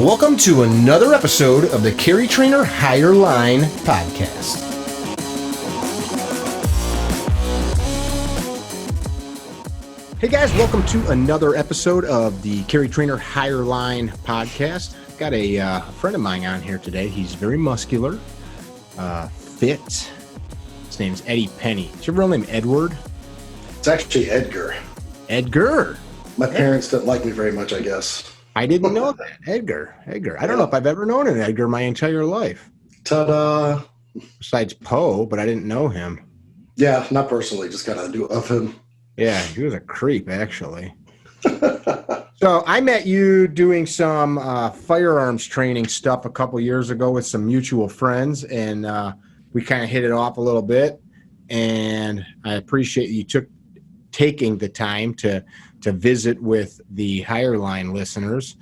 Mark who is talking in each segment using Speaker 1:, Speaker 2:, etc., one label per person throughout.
Speaker 1: Welcome to another episode of the Carry Trainer Higher Line podcast. Hey guys, welcome to another episode of the Carry Trainer Higher Line podcast. Got a friend of mine on here today. He's very muscular, fit. His name's Eddie Penney. Is your real name Edward?
Speaker 2: It's actually Edgar.
Speaker 1: Edgar.
Speaker 2: My parents didn't like me very much, I guess.
Speaker 1: I didn't know that. Edgar. I don't know if I've ever known an Edgar my entire life.
Speaker 2: Ta-da.
Speaker 1: Besides Poe, but I didn't know him.
Speaker 2: Yeah, not personally, just kind of knew of him.
Speaker 1: Yeah, he was a creep, actually. So I met you doing some firearms training stuff a couple years ago with some mutual friends, and we kind of hit it off a little bit. And I appreciate you taking the time to visit with the Higher Line listeners.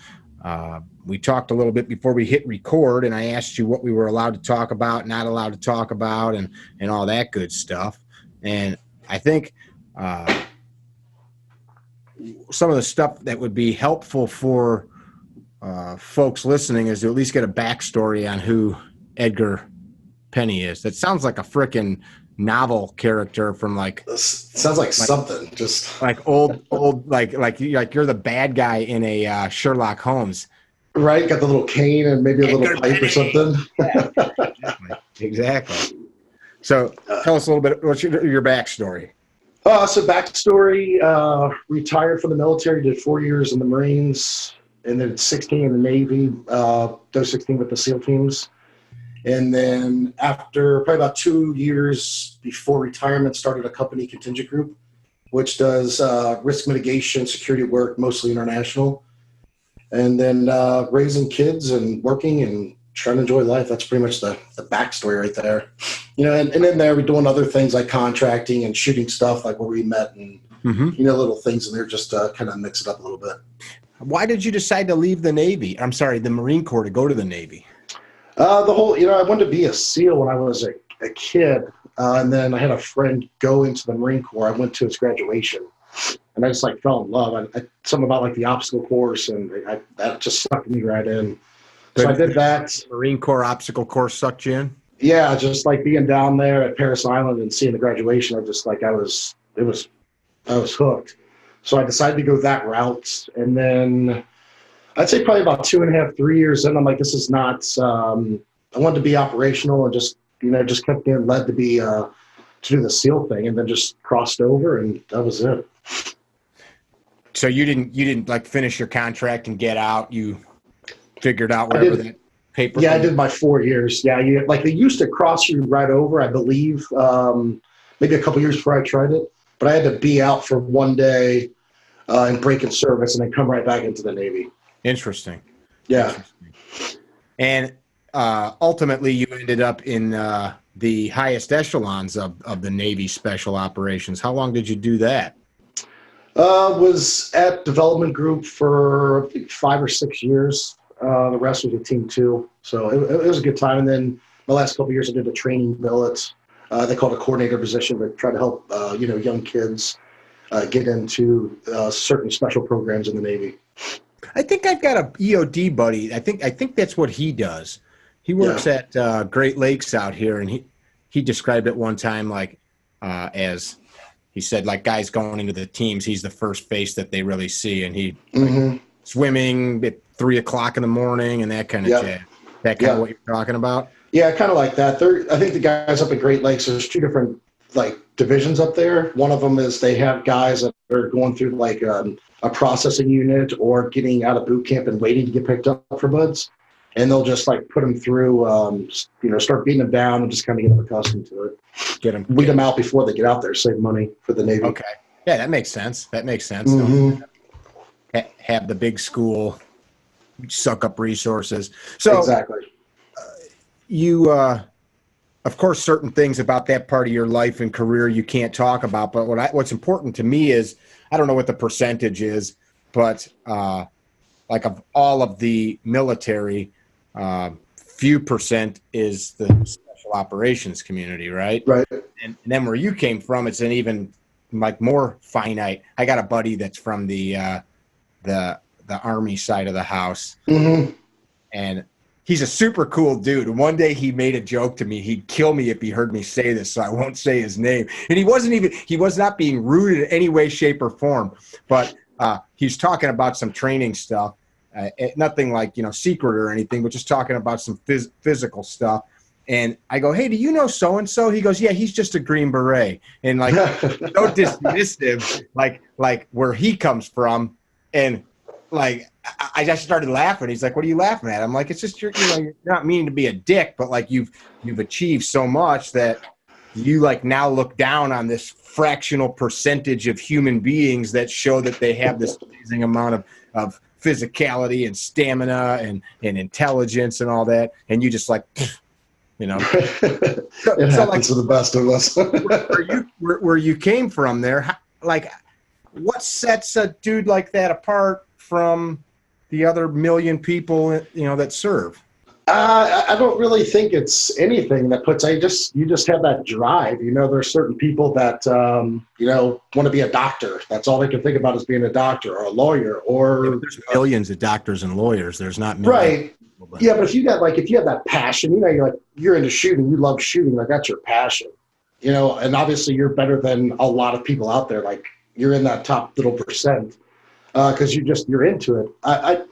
Speaker 1: We talked a little bit before we hit record, and I asked you what we were allowed to talk about, not allowed to talk about, and all that good stuff. And I think some of the stuff that would be helpful for folks listening is to at least get a backstory on who Edgar Penney is. That sounds like a frickin' novel character from
Speaker 2: sounds like something just
Speaker 1: like old like you're the bad guy in a Sherlock Holmes,
Speaker 2: right? Got the little cane and maybe a little pipe or something.
Speaker 1: Yeah, exactly. So tell us a little bit. What's your backstory?
Speaker 2: So backstory: retired from the military, did 4 years in the Marines, and then 16 in the Navy. Those 16 with the SEAL teams. And then after probably about 2 years before retirement, started a company, Contingent Group, which does risk mitigation, security work, mostly international. And then raising kids and working and trying to enjoy life. That's pretty much the backstory right there. You know, and in there we're doing other things like contracting and shooting stuff, like where we met and, little things in there, just kind of mix it up a little bit.
Speaker 1: Why did you decide to leave the Navy? I'm sorry, the Marine Corps to go to the Navy?
Speaker 2: I wanted to be a SEAL when I was a kid, and then I had a friend go into the Marine Corps. I went to his graduation, and I just fell in love. Something about the obstacle course, and that just sucked me right in. So I did that.
Speaker 1: Marine Corps obstacle course sucked you in?
Speaker 2: Yeah, just being down there at Paris Island and seeing the graduation. I was hooked. So I decided to go that route, and then I'd say probably about 2.5, 3 years in, I'm like, this is not, I wanted to be operational and just kept getting led to be, to do the SEAL thing, and then just crossed over, and that was it.
Speaker 1: So you didn't finish your contract and get out. You figured out whatever that paper.
Speaker 2: Yeah, I did my 4 years. Yeah. They used to cross you right over, I believe, maybe a couple years before I tried it, but I had to be out for 1 day, and break in service and then come right back into the Navy.
Speaker 1: Interesting.
Speaker 2: Yeah.
Speaker 1: Interesting. And ultimately, you ended up in the highest echelons of the Navy Special Operations. How long did you do that?
Speaker 2: Was at Development Group for I think 5 or 6 years. The rest was a Team 2. So it was a good time. And then the last couple of years, I did a training billet. They called it a coordinator position, but try to help young kids get into certain special programs in the Navy.
Speaker 1: I think I've got a EOD buddy. I think that's what he does. He works at Great Lakes out here, and he described it one time as he said, guys going into the teams, he's the first face that they really see, and he swimming at 3 o'clock in the morning and that kind of chat. That kind of what you're talking about? Yeah,
Speaker 2: kind of like that. I think the guys up at Great Lakes, there's 2 different divisions up there. One of them is they have guys that are going through a processing unit or getting out of boot camp and waiting to get picked up for buds. And they'll just put them through, start beating them down and just kind of get them accustomed to it. Weed them out before they get out there, save money for the Navy.
Speaker 1: Okay. Yeah, that makes sense.
Speaker 2: Mm-hmm.
Speaker 1: Have the big school suck up resources. So
Speaker 2: exactly.
Speaker 1: You, of course, certain things about that part of your life and career you can't talk about. But what's important to me is, I don't know what the percentage is, but of all of the military, few percent is the special operations community, right?
Speaker 2: Right.
Speaker 1: And then where you came from, it's an even more finite. I got a buddy that's from the Army side of the house.
Speaker 2: Mm-hmm.
Speaker 1: And he's a super cool dude. And one day he made a joke to me. He'd kill me if he heard me say this, so I won't say his name. And he was not being rude in any way, shape, or form. But he's talking about some training stuff. Nothing like, secret or anything, but just talking about some physical stuff. And I go, hey, do you know so-and-so? He goes, yeah, he's just a Green Beret. And like, so dismissive, like where he comes from. And like, I just started laughing. He's like, what are you laughing at? I'm like, it's just, you're not meaning to be a dick, but like you've achieved so much that you like now look down on this fractional percentage of human beings that show that they have this amazing amount of physicality and stamina and intelligence and all that. And you just like,
Speaker 2: it happens to the best of us.
Speaker 1: where you came from there, like what sets a dude like that apart from the other million people, that serve?
Speaker 2: I don't really think it's anything that you just have that drive. There's certain people that, want to be a doctor. That's all they can think about is being a doctor or a lawyer or
Speaker 1: there's millions of doctors and lawyers. There's not millions.
Speaker 2: Right. Yeah, but if you have that passion, you're into shooting, you love shooting, like that's your passion, and obviously you're better than a lot of people out there. Like you're in that top little percent because you're into it. I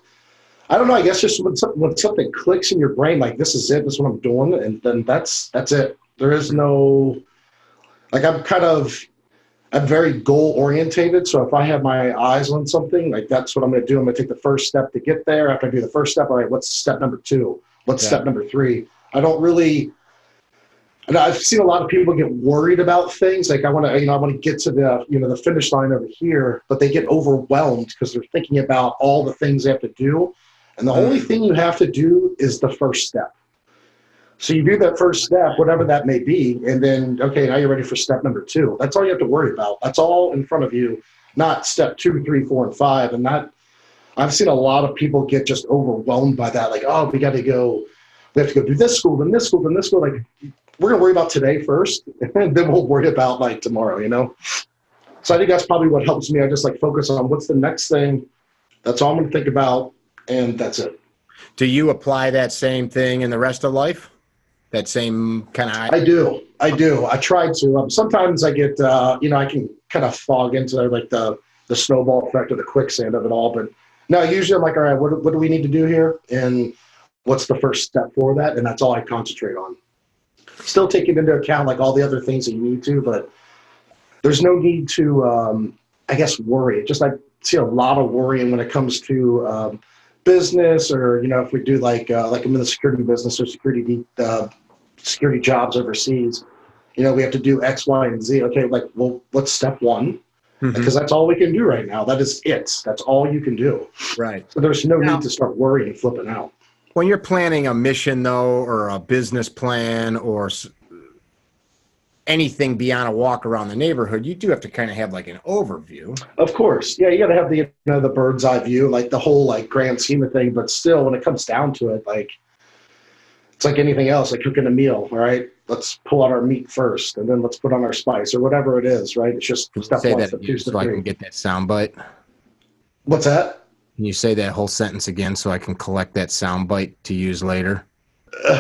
Speaker 2: don't know. I guess just when something clicks in your brain, like this is it, this is what I'm doing, and then that's it. There is no, like I'm very goal orientated. So if I have my eyes on something, like that's what I'm going to do. I'm going to take the first step to get there. After I do the first step, all right, what's step number 2? What's step number 3? I don't really, and I've seen a lot of people get worried about things. Like I want to get to the finish line over here, but they get overwhelmed because they're thinking about all the things they have to do. And the only thing you have to do is the first step. So you do that first step, whatever that may be, and then, okay, now you're ready for step number 2. That's all you have to worry about. That's all in front of you, not step 2, 3, 4, and 5. And I've seen a lot of people get just overwhelmed by that. Like, oh, we have to go do this school, then this school, then this school. Like, we're going to worry about today first, and then we'll worry about like tomorrow, So I think that's probably what helps me. I just like focus on what's the next thing. That's all I'm going to think about, and that's it.
Speaker 1: Do you apply that same thing in the rest of life? That same kind of...
Speaker 2: I do. I try to. Sometimes I get, I can kind of fog into like the snowball effect or the quicksand of it all. But no, usually I'm like, all right, what do we need to do here? And what's the first step for that? And that's all I concentrate on. Still taking into account like all the other things that you need to, but there's no need to, I guess, worry. Just I see a lot of worrying when it comes to business or, if we do like I'm in the security business or security jobs overseas, we have to do X, Y, and Z. Okay, like, well, what's step 1? Because that's all we can do right now. That is it. That's all you can do.
Speaker 1: Right.
Speaker 2: So there's no need to start worrying and flipping out.
Speaker 1: When you're planning a mission, though, or a business plan or anything beyond a walk around the neighborhood, you do have to kind of have like an overview.
Speaker 2: Of course. Yeah, you got to have the bird's eye view, like the whole like grand scheme of thing. But still, when it comes down to it, like it's like anything else, like cooking a meal. All right, let's pull out our meat first, and then let's put on our spice or whatever it is. Right? It's just step 1, step 2, step 3.
Speaker 1: So I can get that sound bite.
Speaker 2: What's that?
Speaker 1: Can you say that whole sentence again so I can collect that sound bite to use later?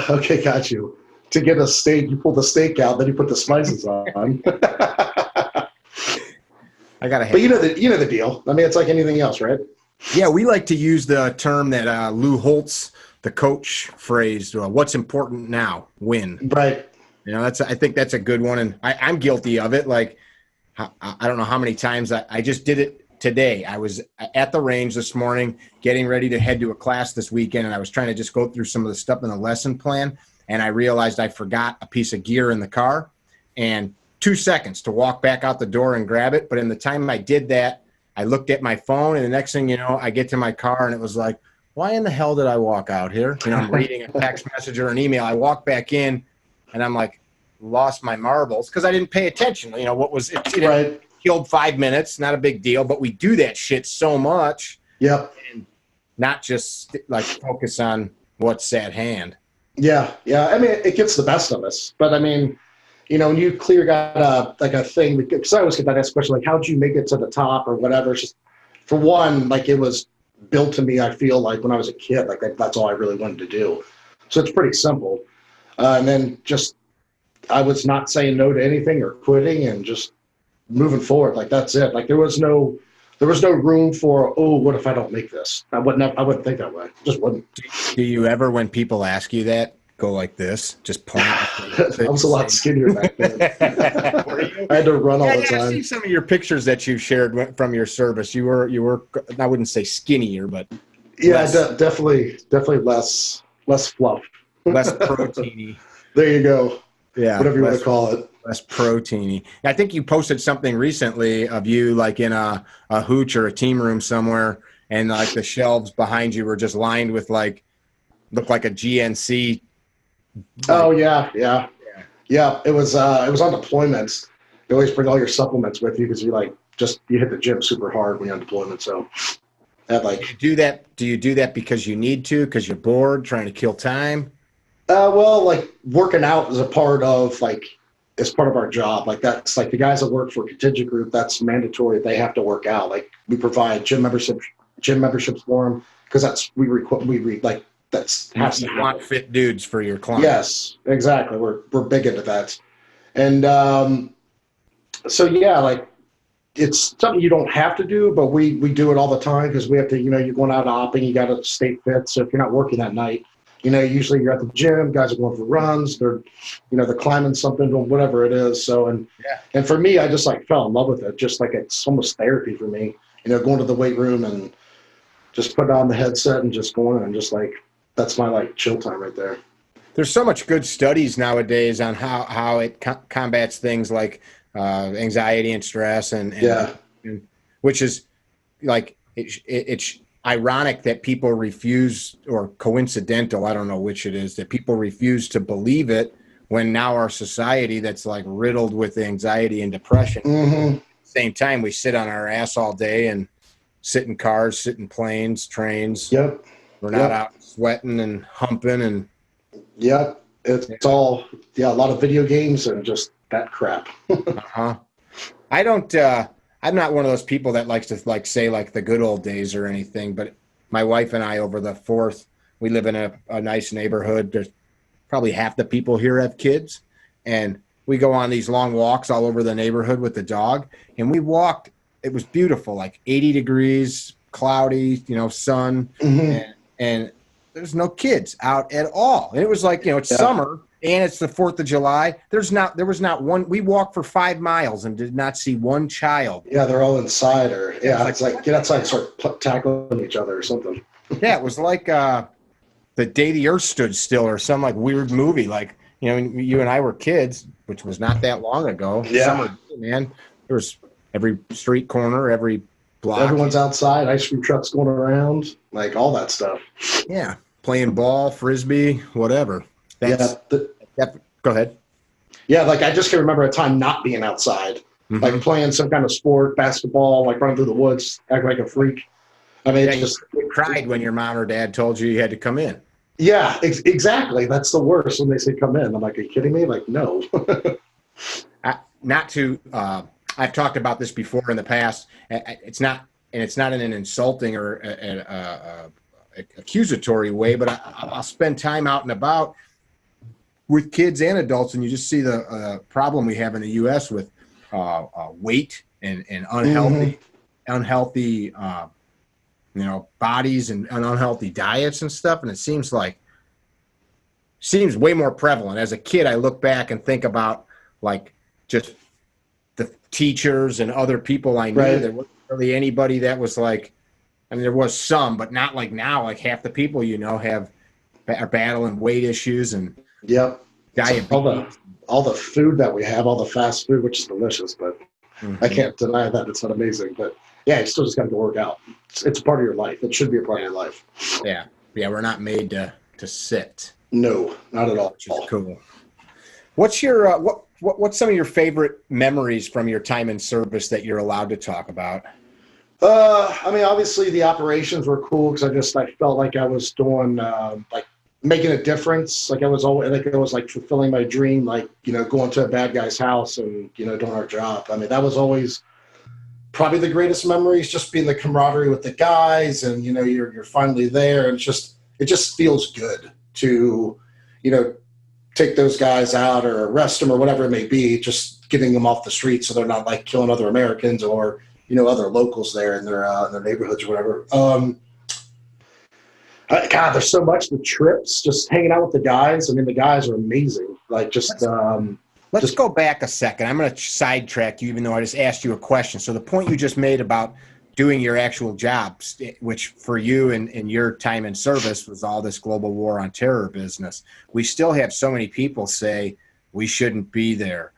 Speaker 2: Okay, got you. To get a steak, you pull the steak out, then you put the spices on.
Speaker 1: I gotta have.
Speaker 2: But you know the deal. I mean, it's like anything else, right?
Speaker 1: Yeah, we like to use the term that Lou Holtz, the coach, phrased. What's important now? Win.
Speaker 2: Right.
Speaker 1: I think that's a good one, and I'm guilty of it. Like, I don't know how many times I just did it today. I was at the range this morning, getting ready to head to a class this weekend, and I was trying to just go through some of the stuff in the lesson plan. And I realized I forgot a piece of gear in the car and 2 seconds to walk back out the door and grab it. But in the time I did that, I looked at my phone, and the next thing you know, I get to my car and it was like, why in the hell did I walk out here? I'm reading a text message or an email. I walk back in and I'm like, lost my marbles because I didn't pay attention. What was it?
Speaker 2: Right.
Speaker 1: Killed 5 minutes, not a big deal, but we do that shit so much.
Speaker 2: Yep.
Speaker 1: And not just like focus on what's at hand.
Speaker 2: Yeah. I mean, it gets the best of us. But I mean, when you got a thing, because I always get that asked question, like, how'd you make it to the top or whatever? It's just, for one, like it was built to me, I feel like, when I was a kid. Like, that's all I really wanted to do. So it's pretty simple. And then just, I was not saying no to anything or quitting and just moving forward. Like, that's it. Like, there was no room for, oh, what if I don't make this? I wouldn't think that way. Just wouldn't.
Speaker 1: Do you ever, when people ask you that, go like this, just point?
Speaker 2: I was a lot skinnier back then. I had to run all the time.
Speaker 1: I see some of your pictures that you shared from your service. You were, I wouldn't say skinnier, but
Speaker 2: definitely less fluff,
Speaker 1: less proteiny.
Speaker 2: There you go.
Speaker 1: Yeah,
Speaker 2: whatever you want to call it.
Speaker 1: Less proteiny. I think you posted something recently of you like in a hooch or a team room somewhere, and like the shelves behind you were just lined with like, looked like a GNC.
Speaker 2: Oh yeah. It was on deployments. You always bring all your supplements with you because you hit the gym super hard when you're on deployment. So that
Speaker 1: do you do that because you need to, because you're bored, trying to kill time?
Speaker 2: Well, like working out is part of our job. Like, that's like the guys that work for Contingent Group, that's mandatory. They have to work out. Like, we provide gym memberships for them because that's that's has to
Speaker 1: want fit dudes for your clients.
Speaker 2: Yes, exactly. We're big into that. And so yeah, like, it's something you don't have to do, but we do it all the time because we have to, you're going out hopping, you got to stay fit. So if you're not working that night, usually you're at the gym, guys are going for runs, they're climbing something or whatever it is. So, and for me, I just fell in love with it. Just like, it's almost therapy for me, going to the weight room and just put on the headset and just going, and just that's my chill time right there.
Speaker 1: There's so much good studies nowadays on how it combats things like anxiety and stress, and which is like, it's ironic that people refuse, or coincidental, I don't know which it is, that people refuse to believe it, when now our society that's riddled with anxiety and depression.
Speaker 2: Mm-hmm.
Speaker 1: At the same time, we sit on our ass all day and sit in cars, sit in planes, trains.
Speaker 2: Yep.
Speaker 1: We're not out sweating and humping and.
Speaker 2: Yep. It's all, a lot of video games and just that crap.
Speaker 1: I don't, I'm not one of those people that likes to say the good old days or anything, but my wife and I, over the 4th, we live in a nice neighborhood. There's probably half the people here have kids, and we go on these long walks all over the neighborhood with the dog, and we walked, it was beautiful, 80 degrees, cloudy, sun, and there's no kids out at all. And it was it's summer, and it's the 4th of July. There was not one. We walked for 5 miles and did not see one child.
Speaker 2: Yeah, they're all inside, or it's get outside and start tackling each other or something.
Speaker 1: Yeah, it was like the day the earth stood still, or some weird movie. You and I were kids, which was not that long ago.
Speaker 2: Yeah,
Speaker 1: summer, man. There was every street corner, every block.
Speaker 2: Everyone's outside. Ice cream trucks going around, all that stuff.
Speaker 1: Yeah, playing ball, frisbee, whatever. Go ahead.
Speaker 2: Yeah, I just can remember a time not being outside, playing some kind of sport, basketball, running through the woods, acting like a freak. I mean,
Speaker 1: you cried when your mom or dad told you had to come in.
Speaker 2: Yeah, exactly. That's the worst, when they say come in. I'm like, are you kidding me? No.
Speaker 1: I've talked about this before in the past. It's not in an insulting or accusatory way, but I'll spend time out and about with kids and adults, and you just see the problem we have in the U.S. with weight and unhealthy bodies and unhealthy diets and stuff. And it seems way more prevalent. As a kid, I look back and think about just the teachers and other people I knew.
Speaker 2: Right.
Speaker 1: There wasn't really anybody that was there was some, but not like now. Half the people are battling weight issues and
Speaker 2: diabetes. All the food that we have, all the fast food, which is delicious, but I can't deny that it's not amazing. But yeah, you still just got to work out. It's a part of your life. It should be a part of your life.
Speaker 1: Yeah, we're not made to sit.
Speaker 2: No, not at all.
Speaker 1: Which is cool. What's your what's some of your favorite memories from your time in service that you're allowed to talk about?
Speaker 2: I mean, obviously the operations were cool because I felt like I was doing making a difference. I was fulfilling my dream, going to a bad guy's house and doing our job. I mean, that was always probably the greatest memories, just being the camaraderie with the guys, and you're finally there, and it just feels good to take those guys out or arrest them or whatever it may be, just getting them off the street so they're not like killing other Americans or other locals there in their neighborhoods or whatever. God, there's so much. The trips, just hanging out with the guys. I mean, the guys are amazing. Like,
Speaker 1: let's go back a second. I'm going to sidetrack you, even though I just asked you a question. So the point you just made about doing your actual jobs, which for you and your time in service was all this global war on terror business. We still have so many people say we shouldn't be there.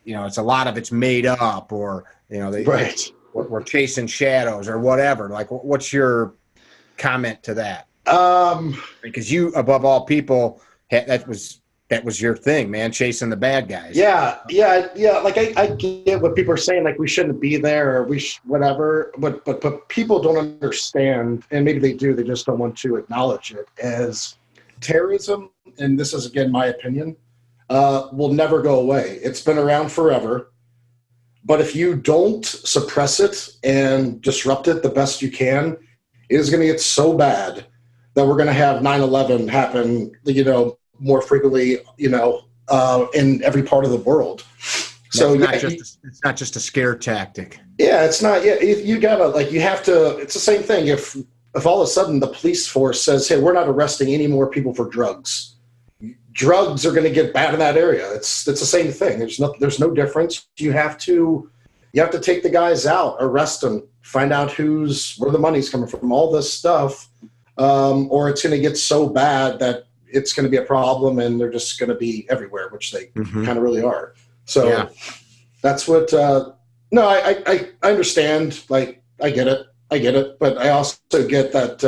Speaker 1: It's a lot of it's made up, or
Speaker 2: right.
Speaker 1: We're chasing shadows or whatever. Like, what's your comment to that? Because you, above all people, that was your thing, man, chasing the bad guys.
Speaker 2: Yeah. Like, I get what people are saying, like we shouldn't be there or whatever, but people don't understand, and maybe they do, they just don't want to acknowledge it, as terrorism, and this is, again, my opinion, will never go away. It's been around forever. But if you don't suppress it and disrupt it the best you can, it is going to get so bad that we're going to have 9/11 happen, more frequently, in every part of the world. So
Speaker 1: it's not just a scare tactic.
Speaker 2: Yeah, it's not. Yeah, you gotta, you have to. It's the same thing. If all of a sudden the police force says, "Hey, we're not arresting any more people for drugs," drugs are going to get bad in that area. It's the same thing. There's no difference. You have to take the guys out, arrest them, find out where the money's coming from, all this stuff, or it's going to get so bad that it's going to be a problem, and they're just going to be everywhere, which they kind of really are. So that's what. No, I understand. Like, I get it, but I also get that.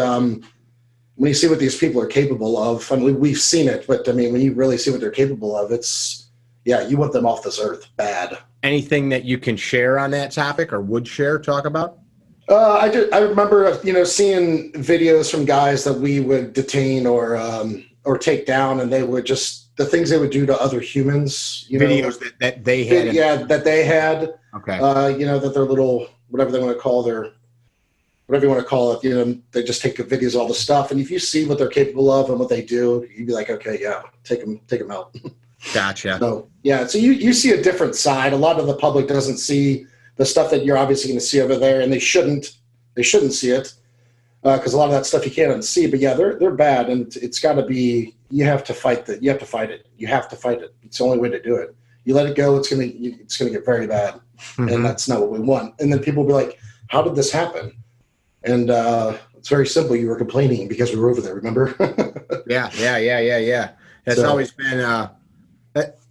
Speaker 2: When you see what these people are capable of, I mean, we've seen it, but I mean, when you really see what they're capable of, you want them off this earth bad.
Speaker 1: Anything that you can share on that topic or would talk about?
Speaker 2: I remember, seeing videos from guys that we would detain or take down, and they would the things they would do to other humans.
Speaker 1: Videos that they had.
Speaker 2: That they had.
Speaker 1: Okay.
Speaker 2: That their little, whatever they want to call whatever you want to call it, they just take videos of all the stuff. And if you see what they're capable of and what they do, you'd be like, okay, yeah, take them out.
Speaker 1: Gotcha.
Speaker 2: So, yeah. So you see a different side. A lot of the public doesn't see the stuff that you're obviously going to see over there, and they shouldn't see it. Because a lot of that stuff you can't unsee, but yeah, they're bad. And it's gotta be, you have to fight it. You have to fight it. It's the only way to do it. You let it go, it's gonna get very bad. Mm-hmm. And that's not what we want. And then people will be like, how did this happen? And it's very simple. You were complaining because we were over there, remember?
Speaker 1: Yeah. That's always been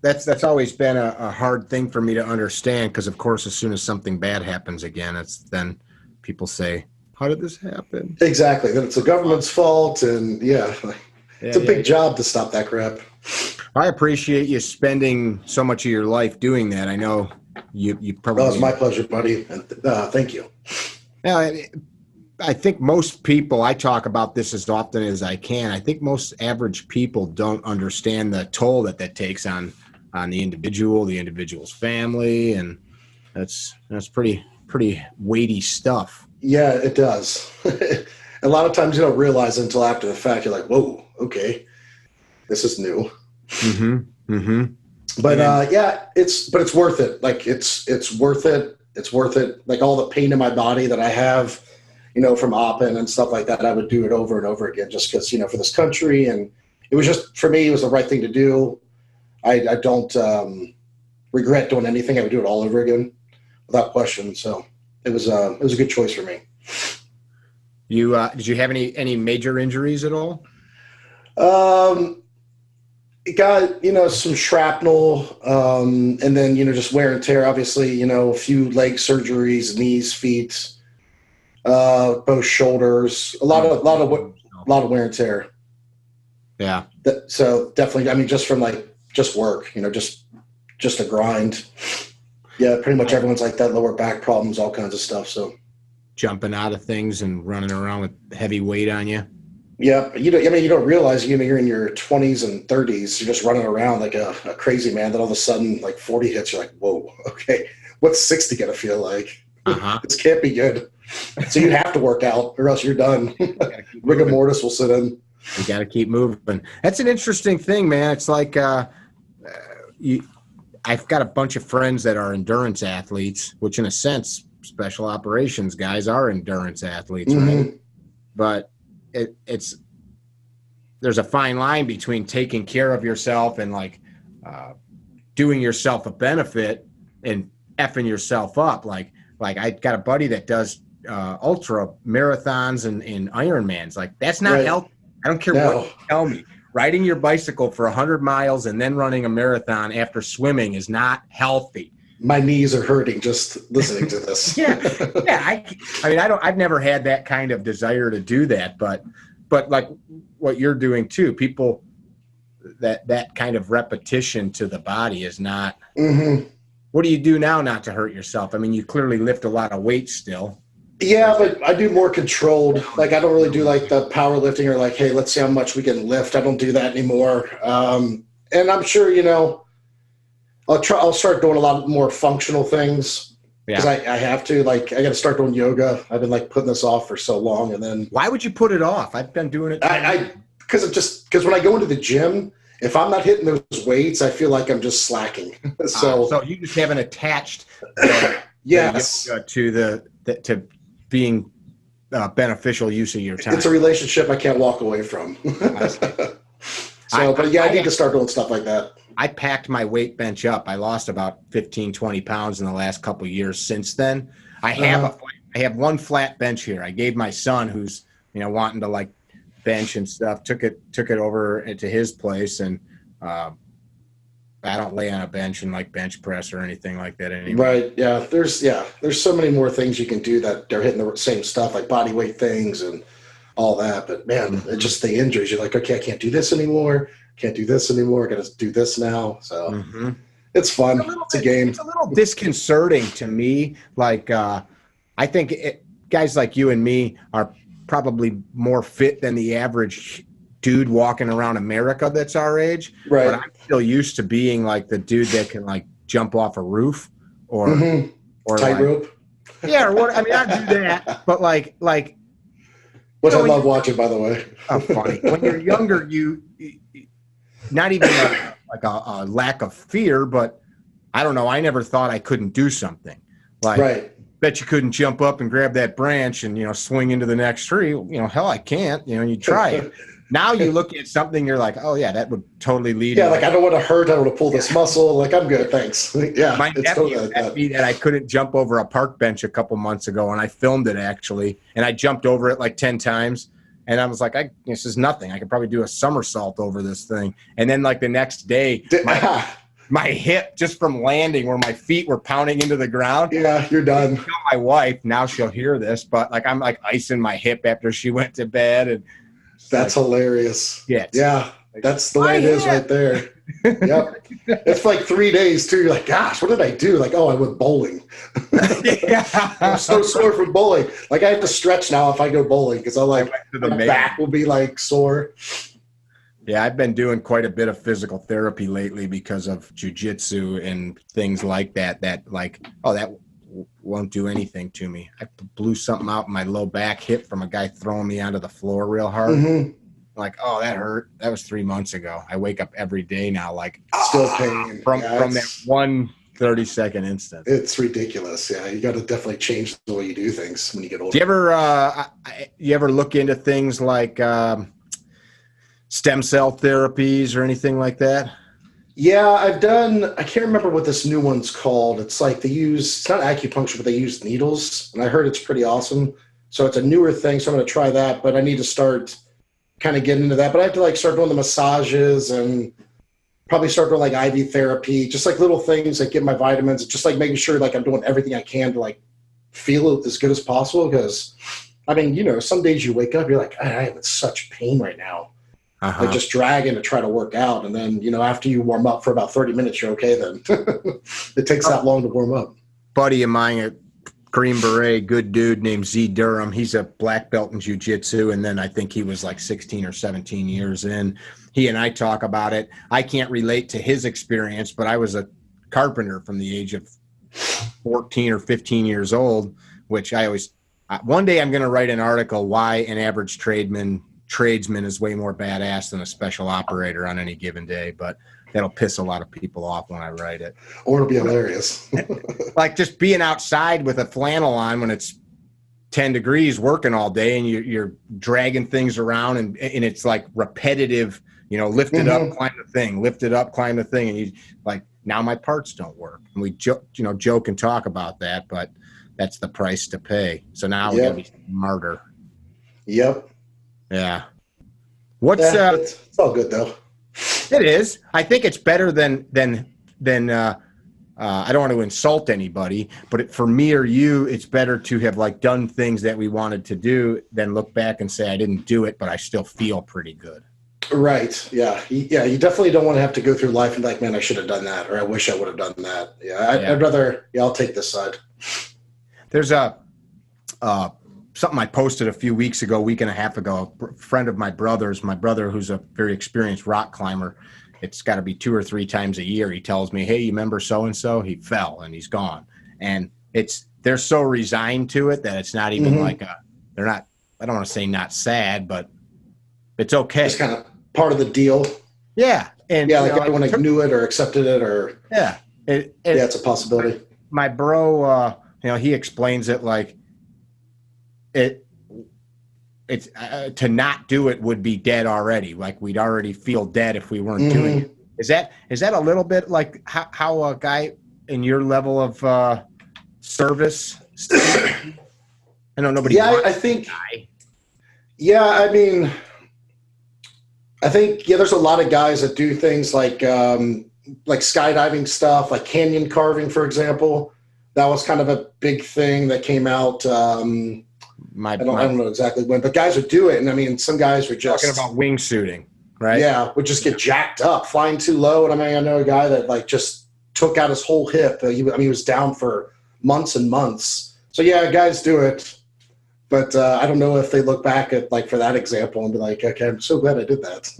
Speaker 1: that's always been a hard thing for me to understand, because of course, as soon as something bad happens again, then people say, how did this happen?
Speaker 2: Exactly. Then it's the government's fault, and it's a big job to stop that crap.
Speaker 1: I appreciate you spending so much of your life doing that. I know you probably.
Speaker 2: Well, it's my pleasure, buddy. And thank you.
Speaker 1: Yeah, I think most people, I talk about this as often as I can, I think most average people don't understand the toll that takes on the individual's family, and that's pretty weighty stuff.
Speaker 2: Yeah, it does. A lot of times you don't realize it until after the fact. You're like, whoa, okay, this is new.
Speaker 1: Mm-hmm. Mm-hmm.
Speaker 2: But it's worth it. Like it's worth it. It's worth it. Like all the pain in my body that I have, from opping and stuff like that, I would do it over and over again just because, for this country. And it was just, for me, it was the right thing to do. I don't regret doing anything. I would do it all over again without question. So it was a good choice for me.
Speaker 1: You did you have any major injuries at all?
Speaker 2: It got, some shrapnel, and then, just wear and tear, obviously, a few leg surgeries, knees, feet, both shoulders, a lot of wear and tear.
Speaker 1: Yeah.
Speaker 2: So definitely, just from just work, just a grind. Yeah. Pretty much everyone's like that, lower back problems, all kinds of stuff. So
Speaker 1: jumping out of things and running around with heavy weight on you.
Speaker 2: Yeah, you don't realize, you're in your 20s and 30s, you're just running around like a crazy man. Then all of a sudden, 40 hits, you're like, whoa, okay, what's 60 going to feel like?
Speaker 1: Uh-huh.
Speaker 2: This can't be good. So you have to work out or else you're done. Rigor mortis will sit in.
Speaker 1: You got to keep moving. That's an interesting thing, man. It's like I've got a bunch of friends that are endurance athletes, which in a sense, special operations guys are endurance athletes, right? But it's there's a fine line between taking care of yourself and like doing yourself a benefit and effing yourself up. Like I got a buddy that does ultra marathons and Ironmans. Like that's not healthy. I don't care what you tell me. Riding your bicycle for 100 miles and then running a marathon after swimming is not healthy.
Speaker 2: My knees are hurting just listening to this.
Speaker 1: Yeah. I mean, I've never had that kind of desire to do that, but like what you're doing too, people that kind of repetition to the body is not. What do you do now not to hurt yourself? I mean, you clearly lift a lot of weight still.
Speaker 2: Yeah, but I do more controlled. Like I don't really do like the powerlifting or like, hey, let's see how much we can lift. I don't do that anymore. And I'm sure, I'll start doing a lot more functional things because I have to. Like I got to start doing yoga. I've been like putting this off for so long. And then
Speaker 1: why would you put it off? I've been doing it.
Speaker 2: Because when I go into the gym, if I'm not hitting those weights, I feel like I'm just slacking.
Speaker 1: So you just haven't attached
Speaker 2: yes
Speaker 1: to being beneficial use of your time.
Speaker 2: It's a relationship I can't walk away from. I need to start doing stuff like that.
Speaker 1: I packed my weight bench up. I lost about 15, 20 pounds in the last couple of years since then. I have one flat bench here. I gave my son, who's wanting to like bench and stuff, took it over to his place, and I don't lay on a bench and like bench press or anything like that anymore.
Speaker 2: Right. Yeah. There's so many more things you can do that they're hitting the same stuff, like body weight things and all that. But man, it's just the injuries. You're like, okay, I can't do this anymore. Can't do this anymore. I got to do this now. So it's fun. It's a game.
Speaker 1: It's a little disconcerting to me. Like, I think guys like you and me are probably more fit than the average dude walking around America that's our age.
Speaker 2: Right.
Speaker 1: But I'm still used to being like the dude that can like jump off a roof or
Speaker 2: tightrope.
Speaker 1: Yeah, or what? I mean, I do that, but like.
Speaker 2: Which I love watching, by the way.
Speaker 1: Funny. When you're younger, you not even like a lack of fear, but I don't know. I never thought I couldn't do something. Like, bet you couldn't jump up and grab that branch and swing into the next tree. Hell, I can't. You try it. Now you look at something, you're like, oh yeah, that would totally lead.
Speaker 2: Yeah, like I don't want to hurt. I don't want to pull this muscle. Like I'm good, thanks. Yeah,
Speaker 1: my nephew asked me that I couldn't jump over a park bench a couple months ago, and I filmed it actually, and I jumped over it like 10 times, and I was like, this is nothing. I could probably do a somersault over this thing, and then like the next day, my hip just from landing where my feet were pounding into the ground.
Speaker 2: Yeah, you're done.
Speaker 1: Tell my wife, now she'll hear this, but like I'm like icing my hip after she went to bed, and.
Speaker 2: That's hilarious.
Speaker 1: Yeah.
Speaker 2: That's the way it is right there. Yep. It's like 3 days too. You're like, gosh, what did I do? Like, I went bowling. I'm so sore from bowling. Like I have to stretch now if I go bowling because my back will be like sore.
Speaker 1: Yeah, I've been doing quite a bit of physical therapy lately because of jujitsu and things like that. That won't do anything to me. I blew something out in my low back hip from a guy throwing me onto the floor real hard. Like, oh, that hurt. That was 3 months ago. I wake up every day now, like
Speaker 2: still pain
Speaker 1: from that 1 30-second instant.
Speaker 2: It's ridiculous. Yeah, you got to definitely change the way you do things when you get older.
Speaker 1: Do you ever look into things like stem cell therapies or anything like that?
Speaker 2: Yeah, I've done, I can't remember what this new one's called. It's like it's not acupuncture, but they use needles. And I heard it's pretty awesome. So it's a newer thing. So I'm going to try that, but I need to start kind of getting into that. But I have to like start doing the massages and probably start doing like IV therapy, just like little things like get my vitamins, just like making sure like I'm doing everything I can to like feel as good as possible. Because I mean, some days you wake up, you're like, I am in such pain right now. Like just dragging to try to work out. And then, after you warm up for about 30 minutes, you're okay then. It takes that long to warm up.
Speaker 1: Buddy of mine at Green Beret, good dude named Z Durham. He's a black belt in jiu-jitsu. And then I think he was like 16 or 17 years in. He and I talk about it. I can't relate to his experience, but I was a carpenter from the age of 14 or 15 years old, which one day I'm going to write an article why an average tradesman is way more badass than a special operator on any given day, but that'll piss a lot of people off when I write it.
Speaker 2: Or it'll be hilarious.
Speaker 1: Like just being outside with a flannel on when it's 10 degrees working all day and you're dragging things around and it's like repetitive, lift it up, climb the thing, lift it up, climb the thing. And you like, now my parts don't work. And we joke and talk about that, but that's the price to pay. So now we gotta be smarter. Yep. Yeah.
Speaker 2: It's all good though.
Speaker 1: It is. I think it's better than I don't want to insult anybody, but for me or you, it's better to have like done things that we wanted to do than look back and say, I didn't do it, but I still feel pretty good.
Speaker 2: Right. Yeah. Yeah. You definitely don't want to have to go through life and be like, man, I should have done that. Or I wish I would have done that. Yeah. I'd rather, I'll take this side.
Speaker 1: There's something I posted a few weeks ago, week and a half ago, a friend of my brother who's a very experienced rock climber. It's got to be 2 or 3 times a year. He tells me, hey, you remember so-and-so? He fell and he's gone. And they're so resigned to it that it's not even like they're not, I don't want to say not sad, but it's okay.
Speaker 2: It's kind of part of the deal.
Speaker 1: Yeah. And
Speaker 2: yeah, like everyone knew it or accepted it or.
Speaker 1: Yeah.
Speaker 2: It's a possibility.
Speaker 1: My bro, he explains it like it's to not do it would be dead already. Like we'd already feel dead if we weren't doing it. Is that a little bit like how a guy in your level of service? I know nobody.
Speaker 2: Yeah, I think. Yeah, I mean, I think there's a lot of guys that do things like skydiving stuff, like canyon carving, for example. That was kind of a big thing that came out. I don't know exactly when, but guys would do it. And I mean, some guys were just
Speaker 1: talking about wingsuiting, right?
Speaker 2: Yeah, would just get jacked up, flying too low. And I mean, I know a guy that like just took out his whole hip. He was down for months and months. So yeah, guys do it. But I don't know if they look back at like for that example and be like, okay, I'm so glad I did that.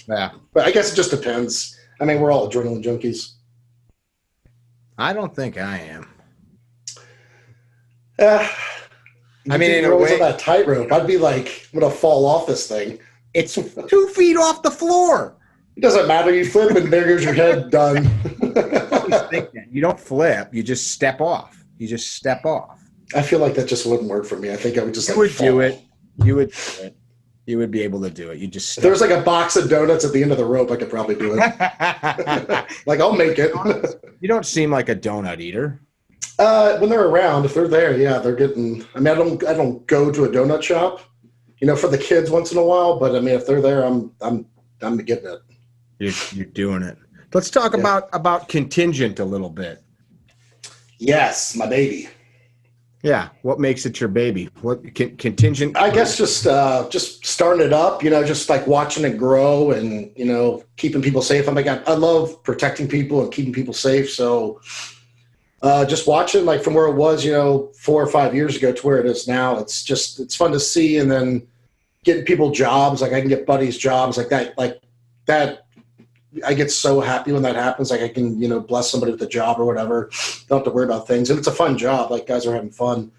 Speaker 2: Yeah. But I guess it just depends. I mean, we're all adrenaline junkies.
Speaker 1: I don't think I am.
Speaker 2: I mean, in a way, on that tightrope, I'd be like, I'm gonna fall off this thing.
Speaker 1: It's 2 feet off the floor.
Speaker 2: It doesn't matter. You flip and there goes your head. Done.
Speaker 1: You don't flip. You just step off.
Speaker 2: I feel like that just wouldn't work for me. I think I would just.
Speaker 1: You would do it. You would do it. You would be able to do it. You just.
Speaker 2: If there was like a box of donuts at the end of the rope, I could probably do it. Like I'll make it.
Speaker 1: You don't seem like a donut eater.
Speaker 2: When they're around, if they're there, yeah, they're getting. I mean, I don't go to a donut shop, for the kids once in a while. But I mean, if they're there, I'm getting it.
Speaker 1: You're doing it. Let's talk about Contingent a little bit.
Speaker 2: Yes, my baby.
Speaker 1: Yeah, what makes it your baby? What Contingent?
Speaker 2: I guess just starting it up. Just like watching it grow and keeping people safe. I love protecting people and keeping people safe. So. Just watching like from where it was, 4 or 5 years ago to where it is now, it's fun to see. And then getting people jobs, like I can get buddies jobs like that. I get so happy when that happens. Like I can, bless somebody with a job or whatever. Don't have to worry about things. And it's a fun job. Like guys are having fun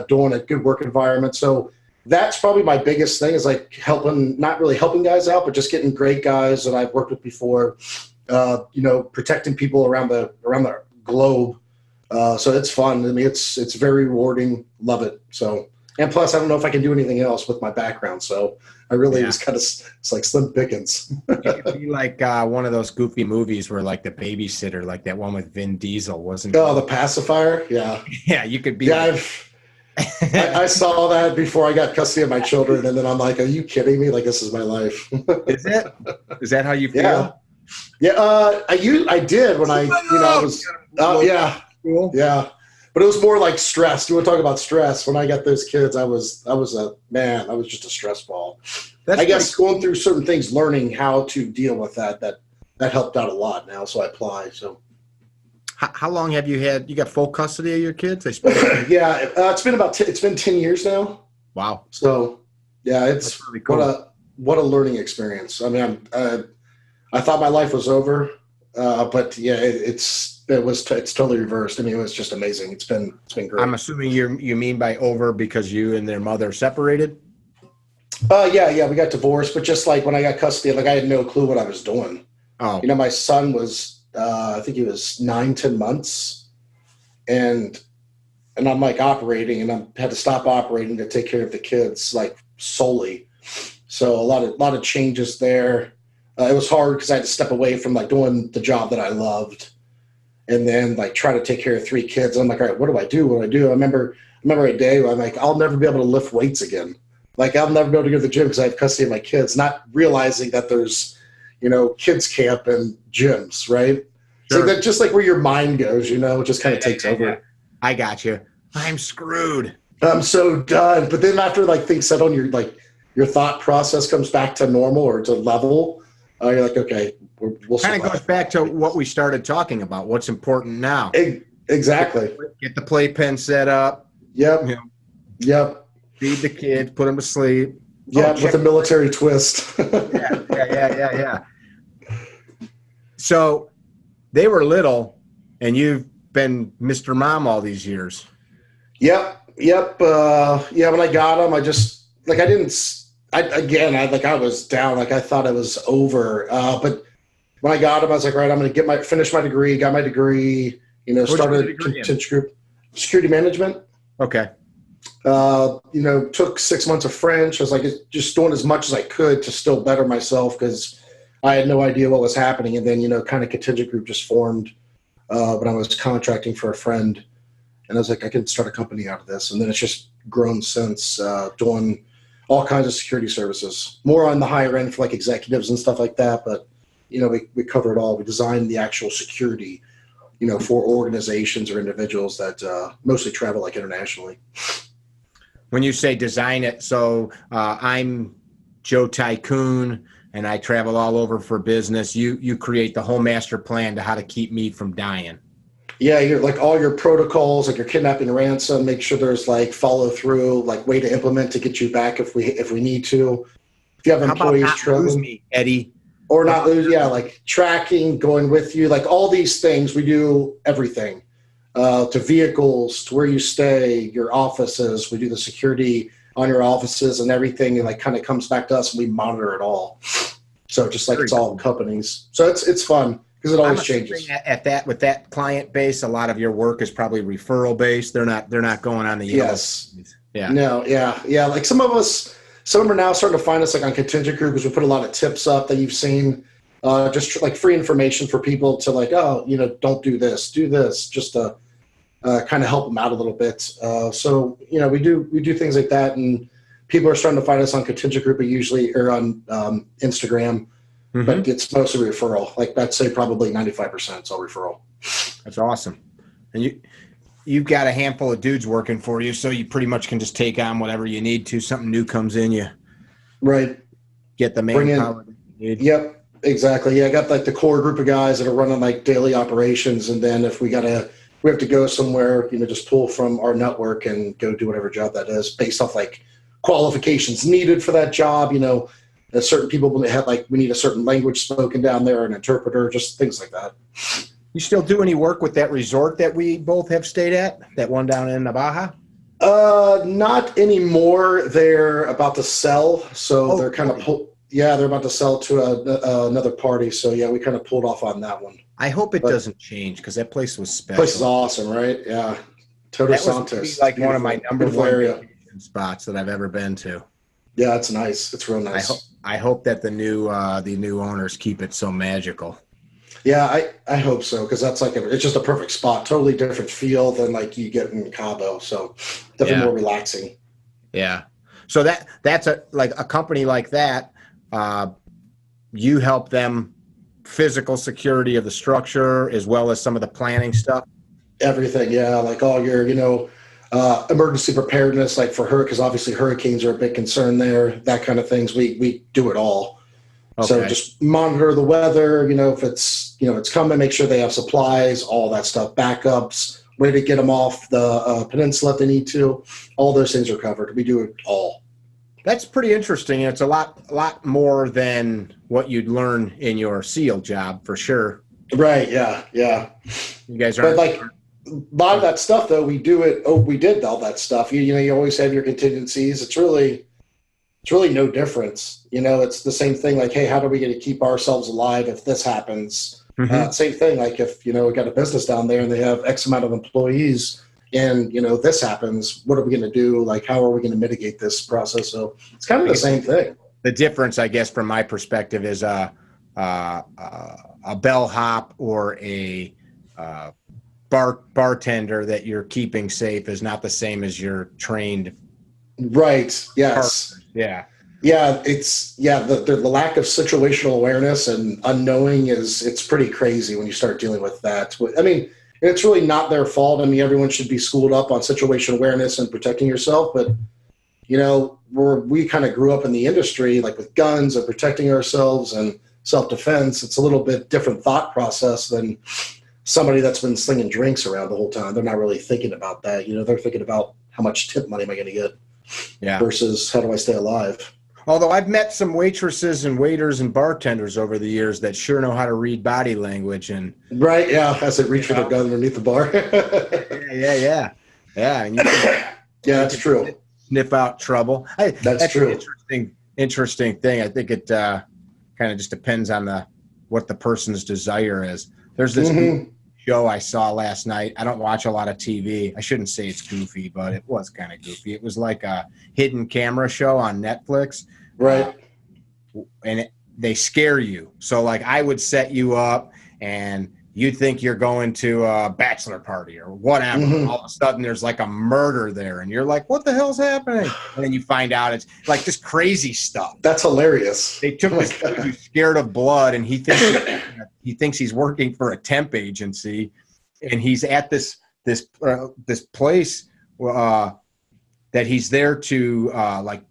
Speaker 2: doing a good work environment. So that's probably my biggest thing is like not really helping guys out, but just getting great guys that I've worked with before, protecting people around the globe. So it's fun. I mean, it's very rewarding. Love it. So, and plus I don't know if I can do anything else with my background. So I really was kind of, it's like slim pickings.
Speaker 1: It could be like one of those goofy movies where like the babysitter, like that one with Vin Diesel wasn't.
Speaker 2: Oh, the pacifier. Yeah.
Speaker 1: Yeah. You could be.
Speaker 2: Yeah. I saw that before I got custody of my children. And then I'm like, are you kidding me? Like, this is my life.
Speaker 1: Is it? Is that how you feel?
Speaker 2: Yeah. Yeah. I did when I was, yeah. Cool. Yeah, but it was more like stress. You want to talk about stress? When I got those kids, I was just a stress ball. I guess going through certain things, learning how to deal with that helped out a lot now. So I apply. So,
Speaker 1: how long have you had? You got full custody of your kids?
Speaker 2: Yeah, it's been 10 years now.
Speaker 1: Wow.
Speaker 2: So yeah, it's
Speaker 1: really cool.
Speaker 2: What a learning experience. I mean, I thought my life was over. But yeah, it's totally reversed. I mean, it was just amazing. It's been great.
Speaker 1: I'm assuming you mean by over because you and their mother separated?
Speaker 2: Yeah, we got divorced, but just like when I got custody, like I had no clue what I was doing.
Speaker 1: Oh,
Speaker 2: You know, my son was, I think he was 9, 10 months, and I'm like operating, and I had to stop operating to take care of the kids, like solely. So a lot of changes there. It was hard because I had to step away from like doing the job that I loved, and then like try to take care of 3 kids. I'm like, all right, what do I do? What do I do? I remember a day where I'm like, I'll never be able to lift weights again. Like I'll never be able to go to the gym because I have custody of my kids, not realizing that there's, kids camp and gyms, right?
Speaker 1: sure.
Speaker 2: So that just like where your mind goes, it just kind of takes over.
Speaker 1: I got you. I'm screwed.
Speaker 2: I'm so done. But then after like things settle, your thought process comes back to normal or to level. You're like, okay, we'll
Speaker 1: Kind of goes back to what we started talking about. What's important now?
Speaker 2: Exactly.
Speaker 1: Get the playpen set up.
Speaker 2: Yep.
Speaker 1: Yep. Feed the kids. Put them to sleep.
Speaker 2: Yeah, with a military twist.
Speaker 1: Yeah. So they were little, and you've been Mr. Mom all these years.
Speaker 2: Yep. When I got them, I just like I was down. Like I thought it was over. But when I got them, I was like, right, I'm going to finish my degree. Got my degree. Started Contingent Group, security management.
Speaker 1: Okay.
Speaker 2: Took 6 months of French. I was like just doing as much as I could to still better myself because I had no idea what was happening. And then, kind of Contingent Group just formed when I was contracting for a friend. And I was like, I can start a company out of this. And then it's just grown since, doing all kinds of security services, more on the higher end for like executives and stuff like that. But, we cover it all. We design the actual security, for organizations or individuals that mostly travel like internationally.
Speaker 1: When you say design it, so I'm Joe Tycoon and I travel all over for business. You create the whole master plan to how to keep me from dying.
Speaker 2: Yeah, you're like all your protocols, like your kidnapping and ransom, make sure there's like follow through, like way to implement to get you back if we need to. If you have employees
Speaker 1: lose me, Eddie.
Speaker 2: Or not lose, like tracking, going with you, like all these things, we do everything. To vehicles, to where you stay, your offices, we do the security on your offices and everything, and like kind of comes back to us and we monitor it all. So just like it's all companies. So it's fun. Because it always changes.
Speaker 1: With that client base, a lot of your work is probably referral based. They're not going on the
Speaker 2: yes.
Speaker 1: Yeah.
Speaker 2: No, yeah. Like some of them are now starting to find us like on Contingent Group because we put a lot of tips up that you've seen, just like free information for people to like, don't do this, just to kind of help them out a little bit. So we do things like that, and people are starting to find us on Contingent Group, or on Instagram. Mm-hmm. But it's mostly referral. Like I'd say probably 95% is all referral.
Speaker 1: That's awesome. And you've got a handful of dudes working for you, so you pretty much can just take on whatever you need to. Something new comes in, you
Speaker 2: right.
Speaker 1: Get the manpower.
Speaker 2: Yep, exactly. Yeah, I got like the core group of guys that are running like daily operations, and then if we have to go somewhere, just pull from our network and go do whatever job that is based off like qualifications needed for that job. Certain people will have like we need a certain language spoken down there, an interpreter, just things like that.
Speaker 1: You still do any work with that resort that we both have stayed at, that one down in Baja?
Speaker 2: Not anymore. They're about to sell, so they're kind of they're about to sell to another party. So yeah, we kind of pulled off on that one.
Speaker 1: I hope it doesn't change because that place was special.
Speaker 2: Place is awesome, right? Yeah, Todos Santos,
Speaker 1: like one of my number one vacation spots that I've ever been to.
Speaker 2: Yeah, it's nice. It's real nice.
Speaker 1: I hope that the new owners keep it so magical.
Speaker 2: Yeah, I hope so, because that's like it's just a perfect spot. Totally different feel than like you get in Cabo. So definitely more relaxing.
Speaker 1: Yeah. So that's a company like that. You help them physical security of the structure as well as some of the planning stuff.
Speaker 2: Everything, yeah, like all your emergency preparedness, like for her, because obviously hurricanes are a big concern there. That kind of things, we do it all. Okay. So just monitor the weather. If it's coming, make sure they have supplies, all that stuff, backups, way to get them off the peninsula if they need to. All those things are covered. We do it all.
Speaker 1: That's pretty interesting. It's a lot more than what you'd learn in your SEAL job, for sure.
Speaker 2: Right. Yeah. Yeah.
Speaker 1: You guys
Speaker 2: But
Speaker 1: aren't.
Speaker 2: like a lot of that stuff, though, we do it. Oh, we did all that stuff. You know, you always have your contingencies. It's really no difference. You know, it's the same thing. Like, hey, how do we get to keep ourselves alive if this happens?
Speaker 1: Mhm.
Speaker 2: Same thing. Like if, you know, we got a business down there and they have X amount of employees and, you know, this happens, what are we going to do? Like, how are we going to mitigate this process? So it's kind of
Speaker 1: I
Speaker 2: the
Speaker 1: guess
Speaker 2: same thing.
Speaker 1: the difference, I guess, from my perspective is a bellhop or a uh, bartender that you're keeping safe is not the same as your trained
Speaker 2: Right. Yes.
Speaker 1: partner. Yeah.
Speaker 2: Yeah. The lack of situational awareness and unknowing it's pretty crazy when you start dealing with that. I mean, it's really not their fault. I mean, everyone should be schooled up on situational awareness and protecting yourself, but you know, we kind of grew up in the industry, like with guns and protecting ourselves and self-defense. It's a little bit different thought process than somebody that's been slinging drinks around the whole time. They're not really thinking about that. You know, they're thinking about how much tip money am I going to get
Speaker 1: Yeah.
Speaker 2: versus how do I stay alive?
Speaker 1: Although I've met some waitresses and waiters and bartenders over the years that sure know how to read body language and
Speaker 2: Right. Yeah. As they reach for their gun underneath the bar.
Speaker 1: yeah. And you can,
Speaker 2: Yeah, that's true.
Speaker 1: sniff out trouble.
Speaker 2: That's true.
Speaker 1: An interesting thing. I think it kind of just depends on what the person's desire is. There's this show I saw last night. I don't watch a lot of TV. I shouldn't say it's goofy, but it was kind of goofy. It was like a hidden camera show on Netflix.
Speaker 2: Right.
Speaker 1: And they scare you. So like I would set you up and you think you're going to a bachelor party or whatever. All of a sudden there's like a murder there and you're like, what the hell's happening? And then you find out it's like this crazy stuff.
Speaker 2: That's hilarious.
Speaker 1: They took this kid who's scared of blood and he thinks he's working for a temp agency and he's at this place that he's there to like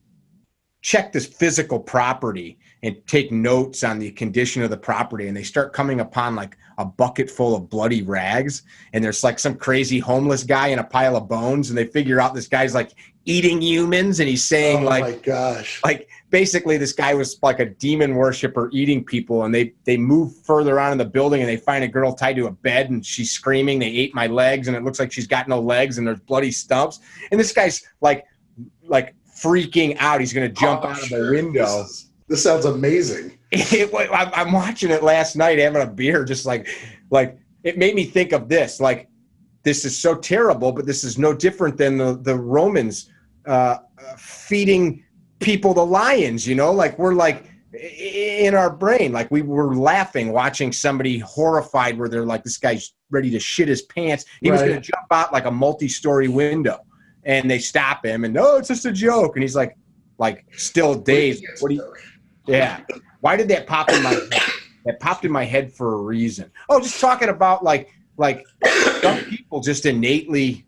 Speaker 1: check this physical property and take notes on the condition of the property. And they start coming upon like a bucket full of bloody rags. And there's like some crazy homeless guy in a pile of bones. And they figure out this guy's like eating humans. And he's saying
Speaker 2: oh my gosh,
Speaker 1: like basically this guy was like a demon worshiper eating people. And they move further on in the building and they find a girl tied to a bed and she's screaming, they ate my legs. And it looks like she's got no legs and there's bloody stumps. And this guy's like freaking out. He's going to jump out of the window.
Speaker 2: This sounds amazing.
Speaker 1: I'm watching it last night, having a beer, just like it made me think of this. Like, this is so terrible, but this is no different than the Romans feeding people to lions. You know, like we're like in our brain, like we were laughing watching somebody horrified where they're like, this guy's ready to shit his pants. He was going to jump out like a multi-story window. And they stop him, and no, it's just a joke. And he's like still dazed. What do you? Yeah. Why did that pop in my head? That popped in my head for a reason. Oh, just talking about like some people just innately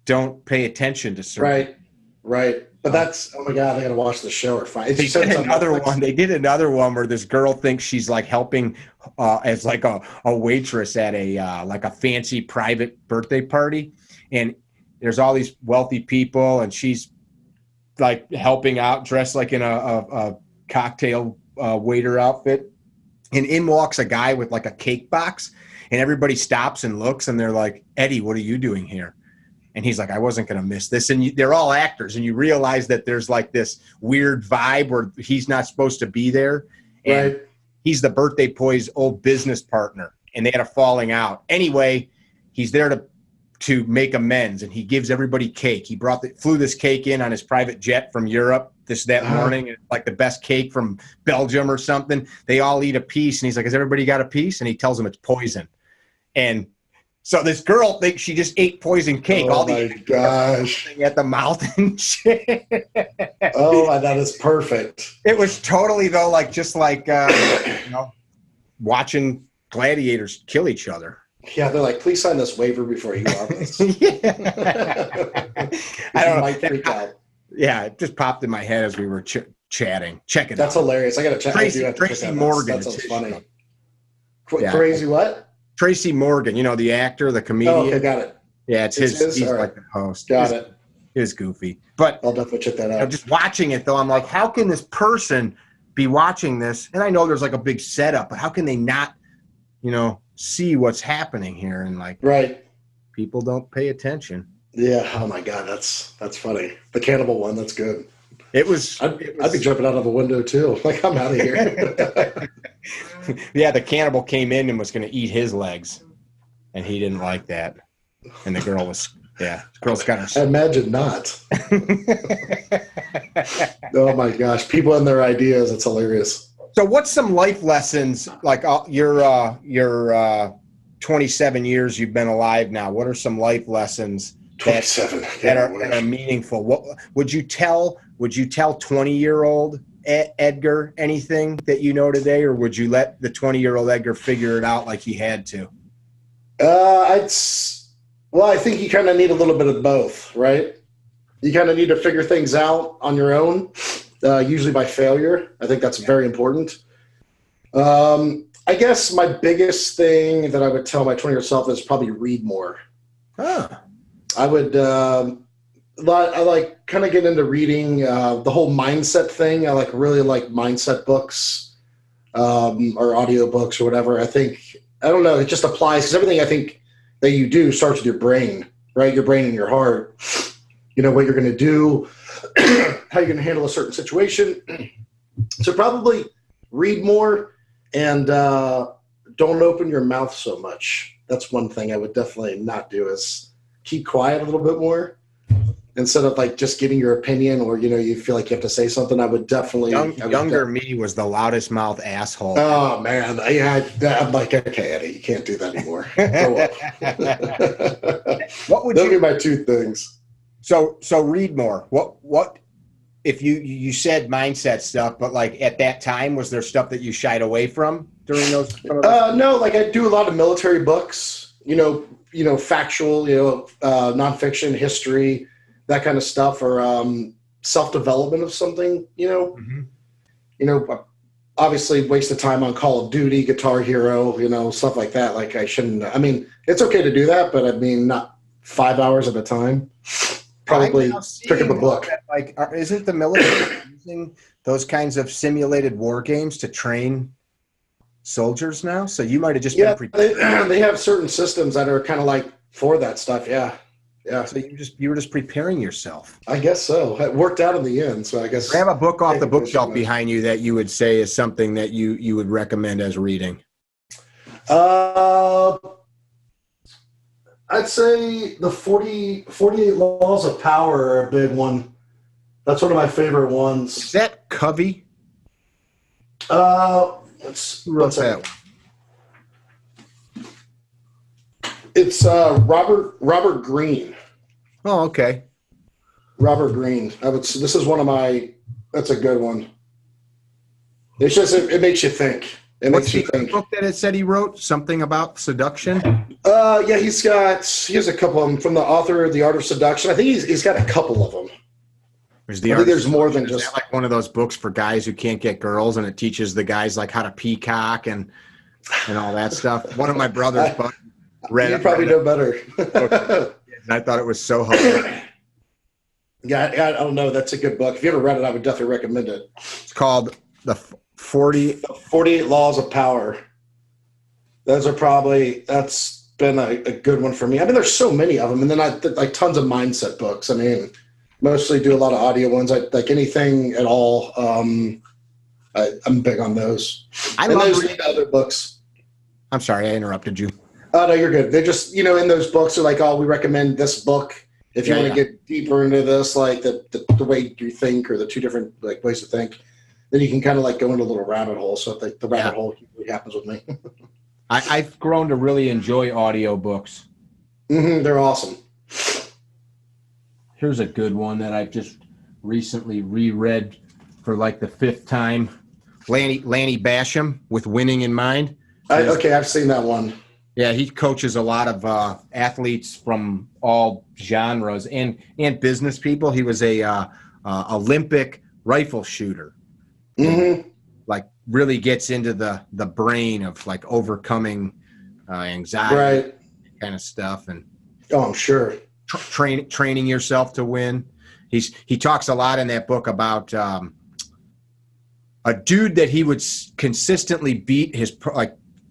Speaker 1: don't pay attention to certain.
Speaker 2: Right. But that's oh my god, I gotta watch the show or find.
Speaker 1: They did another one. They did another one where this girl thinks she's like helping as like a waitress at a like a fancy private birthday party, and there's all these wealthy people, and she's like helping out, dressed like in a cocktail waiter outfit. And in walks a guy with like a cake box, and everybody stops and looks, and they're like, Eddie, what are you doing here? And he's like, I wasn't going to miss this. And they're all actors, and you realize that there's like this weird vibe where he's not supposed to be there. And he's the birthday boy's old business partner, and they had a falling out. Anyway, he's there to make amends, and he gives everybody cake. He flew this cake in on his private jet from Europe that morning. It's like the best cake from Belgium or something. They all eat a piece, and he's like, has everybody got a piece? And he tells them it's poison. And so this girl thinks she just ate poison cake.
Speaker 2: Oh my gosh!
Speaker 1: At the mouth and shit.
Speaker 2: Oh, that is perfect.
Speaker 1: It was totally though, like just like watching gladiators kill each other.
Speaker 2: Yeah, they're like, please sign this waiver before you go on this.
Speaker 1: I don't know.
Speaker 2: Might freak out.
Speaker 1: Yeah, it just popped in my head as we were chatting. Check it out.
Speaker 2: That's hilarious. I got to check.
Speaker 1: Tracy Morgan.
Speaker 2: That sounds funny.
Speaker 1: Yeah.
Speaker 2: Crazy what?
Speaker 1: Tracy Morgan, the actor, the comedian.
Speaker 2: Oh, okay, got it.
Speaker 1: Yeah, it's his. He's like the host.
Speaker 2: Got it.
Speaker 1: It was goofy. But
Speaker 2: I'll definitely check that out.
Speaker 1: Just watching it, though, I'm like, how can this person be watching this? And I know there's like a big setup, but how can they not see what's happening here, and like
Speaker 2: Right.
Speaker 1: people don't pay attention.
Speaker 2: Yeah. Oh my God, that's funny. The cannibal one, that's good.
Speaker 1: It was.
Speaker 2: I'd be jumping out of the window too. Like, I'm out of here.
Speaker 1: Yeah, the cannibal came in and was going to eat his legs, and he didn't like that. And the girl's got
Speaker 2: I
Speaker 1: her.
Speaker 2: imagine not. Oh my gosh, people and their ideas. It's hilarious.
Speaker 1: So, what's some life lessons? Like your 27 years you've been alive now. What are some life lessons
Speaker 2: 27
Speaker 1: that are meaningful? What would you tell 20-year-old Edgar anything that you know today, or would you let the 20-year-old Edgar figure it out like he had to?
Speaker 2: I think you kind of need a little bit of both, right? You kind of need to figure things out on your own, usually by failure. I think that's very important. I guess my biggest thing that I would tell my 20-year-old self is probably read more.
Speaker 1: Huh.
Speaker 2: I would, I like kind of get into reading the whole mindset thing. I really like mindset books or audiobooks or whatever. I don't know, it just applies because everything I think that you do starts with your brain, right? Your brain and your heart. What you're going to do, how you're going to handle a certain situation. So probably read more and don't open your mouth so much. That's one thing I would definitely not do, is keep quiet a little bit more instead of like just giving your opinion, or you feel like you have to say something. I would definitely
Speaker 1: younger me was the loudest mouth asshole.
Speaker 2: Oh man, I'm like, okay, Eddie, you can't do that anymore. Grow up.
Speaker 1: What would
Speaker 2: Those are my two things.
Speaker 1: So read more. What if you said mindset stuff, but like at that time, was there stuff that you shied away from during those?
Speaker 2: No, like I do a lot of military books, factual, nonfiction, history, that kind of stuff, or self-development of something, obviously waste of time on Call of Duty, Guitar Hero, stuff like that. Like I shouldn't, it's okay to do that, but not 5 hours at a time. Probably pick up a book.
Speaker 1: Isn't the military using those kinds of simulated war games to train soldiers now? So you might have just been prepared.
Speaker 2: They have certain systems that are kind of like for that stuff. Yeah.
Speaker 1: So you were just preparing yourself.
Speaker 2: I guess so. It worked out in the end. So I guess.
Speaker 1: I have a book off the bookshelf behind you that you would say is something that you would recommend as reading.
Speaker 2: I'd say the 48 Laws of Power are a big one. That's one of my favorite ones.
Speaker 1: Is that Covey?
Speaker 2: What's that? It's Robert Greene.
Speaker 1: Oh, okay.
Speaker 2: Robert Greene. This is one of my. That's a good one. It's just it makes you think.
Speaker 1: What's the book that it said he wrote? Something about seduction?
Speaker 2: Yeah, he has a couple of them from the author of The Art of Seduction. I think he's got a couple of them. I think there's more than just.
Speaker 1: Is that like one of those books for guys who can't get girls, and it teaches the guys like how to peacock and all that stuff? One of my brothers read it.
Speaker 2: You probably know better.
Speaker 1: And I thought it was so hilarious.
Speaker 2: Yeah, I don't know. That's a good book. If you ever read it, I would definitely recommend it.
Speaker 1: It's called The
Speaker 2: 48 Laws of Power. That's been a good one for me. There's so many of them. And then I like tons of mindset books. Mostly do a lot of audio ones. I like anything at all. I'm big on those. I love reading other books.
Speaker 1: I'm sorry, I interrupted you.
Speaker 2: Oh, no, you're good. They're just, in those books are like, oh, we recommend this book. If you want to get deeper into this, like the way you think, or the two different like ways to think, then you can kind of like go into a little rabbit hole. So the rabbit hole usually happens with me.
Speaker 1: I've grown to really enjoy audiobooks.
Speaker 2: They're awesome.
Speaker 1: Here's a good one that I've just recently reread for like the 5th time. Lanny Basham, With Winning in Mind.
Speaker 2: I've seen that one.
Speaker 1: Yeah, he coaches a lot of athletes from all genres and business people. He was a Olympic rifle shooter. Like really gets into the brain of like overcoming anxiety, kind of stuff. And
Speaker 2: I'm sure
Speaker 1: training yourself to win. He talks a lot in that book about a dude that he would consistently beat his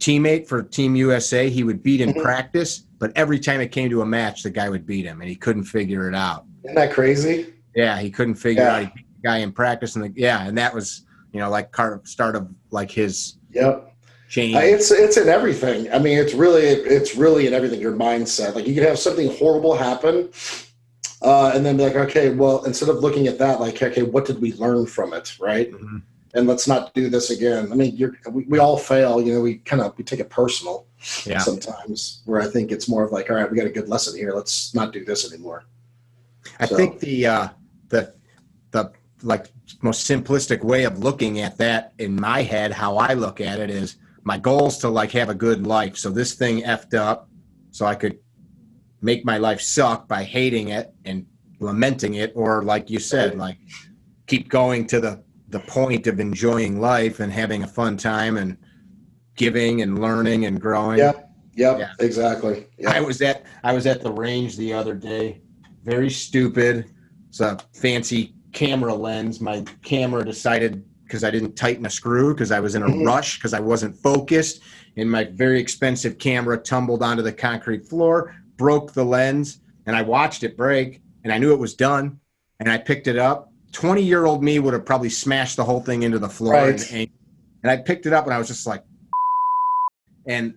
Speaker 1: teammate for Team USA. He would beat in
Speaker 2: Mhm.
Speaker 1: practice, but every time it came to a match, the guy would beat him, and he couldn't figure it out.
Speaker 2: Isn't that crazy?
Speaker 1: Yeah, he couldn't figure
Speaker 2: Yeah.
Speaker 1: out. He beat the guy in practice, and and that was like start of like his
Speaker 2: Yep.
Speaker 1: change.
Speaker 2: It's in everything. I mean, it's really in everything. Your mindset. Like you could have something horrible happen, and then be like, okay, well, instead of looking at that, like, okay, what did we learn from it, right?
Speaker 1: Mm-hmm.
Speaker 2: And let's not do this again. I mean, we all fail. We take it personal sometimes. Where I think it's more of like, all right, we got a good lesson here. Let's not do this anymore.
Speaker 1: I think the like most simplistic way of looking at that in my head, how I look at it is my goal is to like have a good life. So this thing effed up, so I could make my life suck by hating it and lamenting it, or like you said, like keep going to the point of enjoying life and having a fun time and giving and learning and growing.
Speaker 2: Yep, exactly. Yep.
Speaker 1: I was at the range the other day. Very stupid. It's a fancy camera lens. My camera decided, because I didn't tighten a screw because I was in a rush because I wasn't focused, and my very expensive camera tumbled onto the concrete floor, broke the lens, and I watched it break, and I knew it was done, and I picked it up. 20-year-old me would have probably smashed the whole thing into the floor.
Speaker 2: Right.
Speaker 1: And I picked it up, and I was just like, and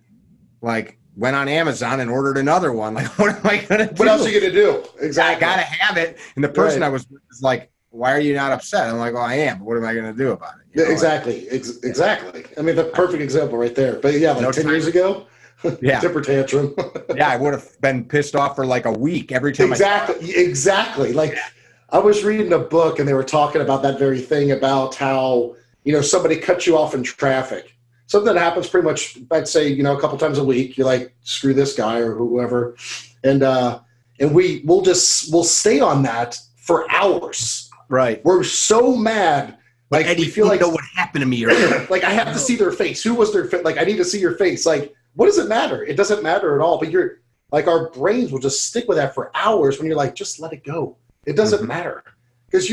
Speaker 1: like went on Amazon and ordered another one. Like, what am I going to do?
Speaker 2: What else are you going to do? Exactly.
Speaker 1: I got to have it. And the person I was with was like, why are you not upset? I'm like, well, I am. But what am I going to do about it?
Speaker 2: Exactly. Exactly. I mean, the perfect example right there. But yeah, like 10 years ago, temper tantrum.
Speaker 1: Yeah, I would have been pissed off for like a week every time.
Speaker 2: Exactly. Like I was reading a book and they were talking about that very thing, about how, somebody cuts you off in traffic. Something that happens pretty much, I'd say, a couple times a week. You're like, screw this guy or whoever. And we'll stay on that for hours.
Speaker 1: Right.
Speaker 2: We're so mad. Like,
Speaker 1: Eddie,
Speaker 2: we feel like,
Speaker 1: know what happened to me.
Speaker 2: Like, I have to see their face. Who was their face? Like, I need to see your face. Like, what does it matter? It doesn't matter at all. But you're like, our brains will just stick with that for hours when you're like, just let it go. It doesn't matter. Because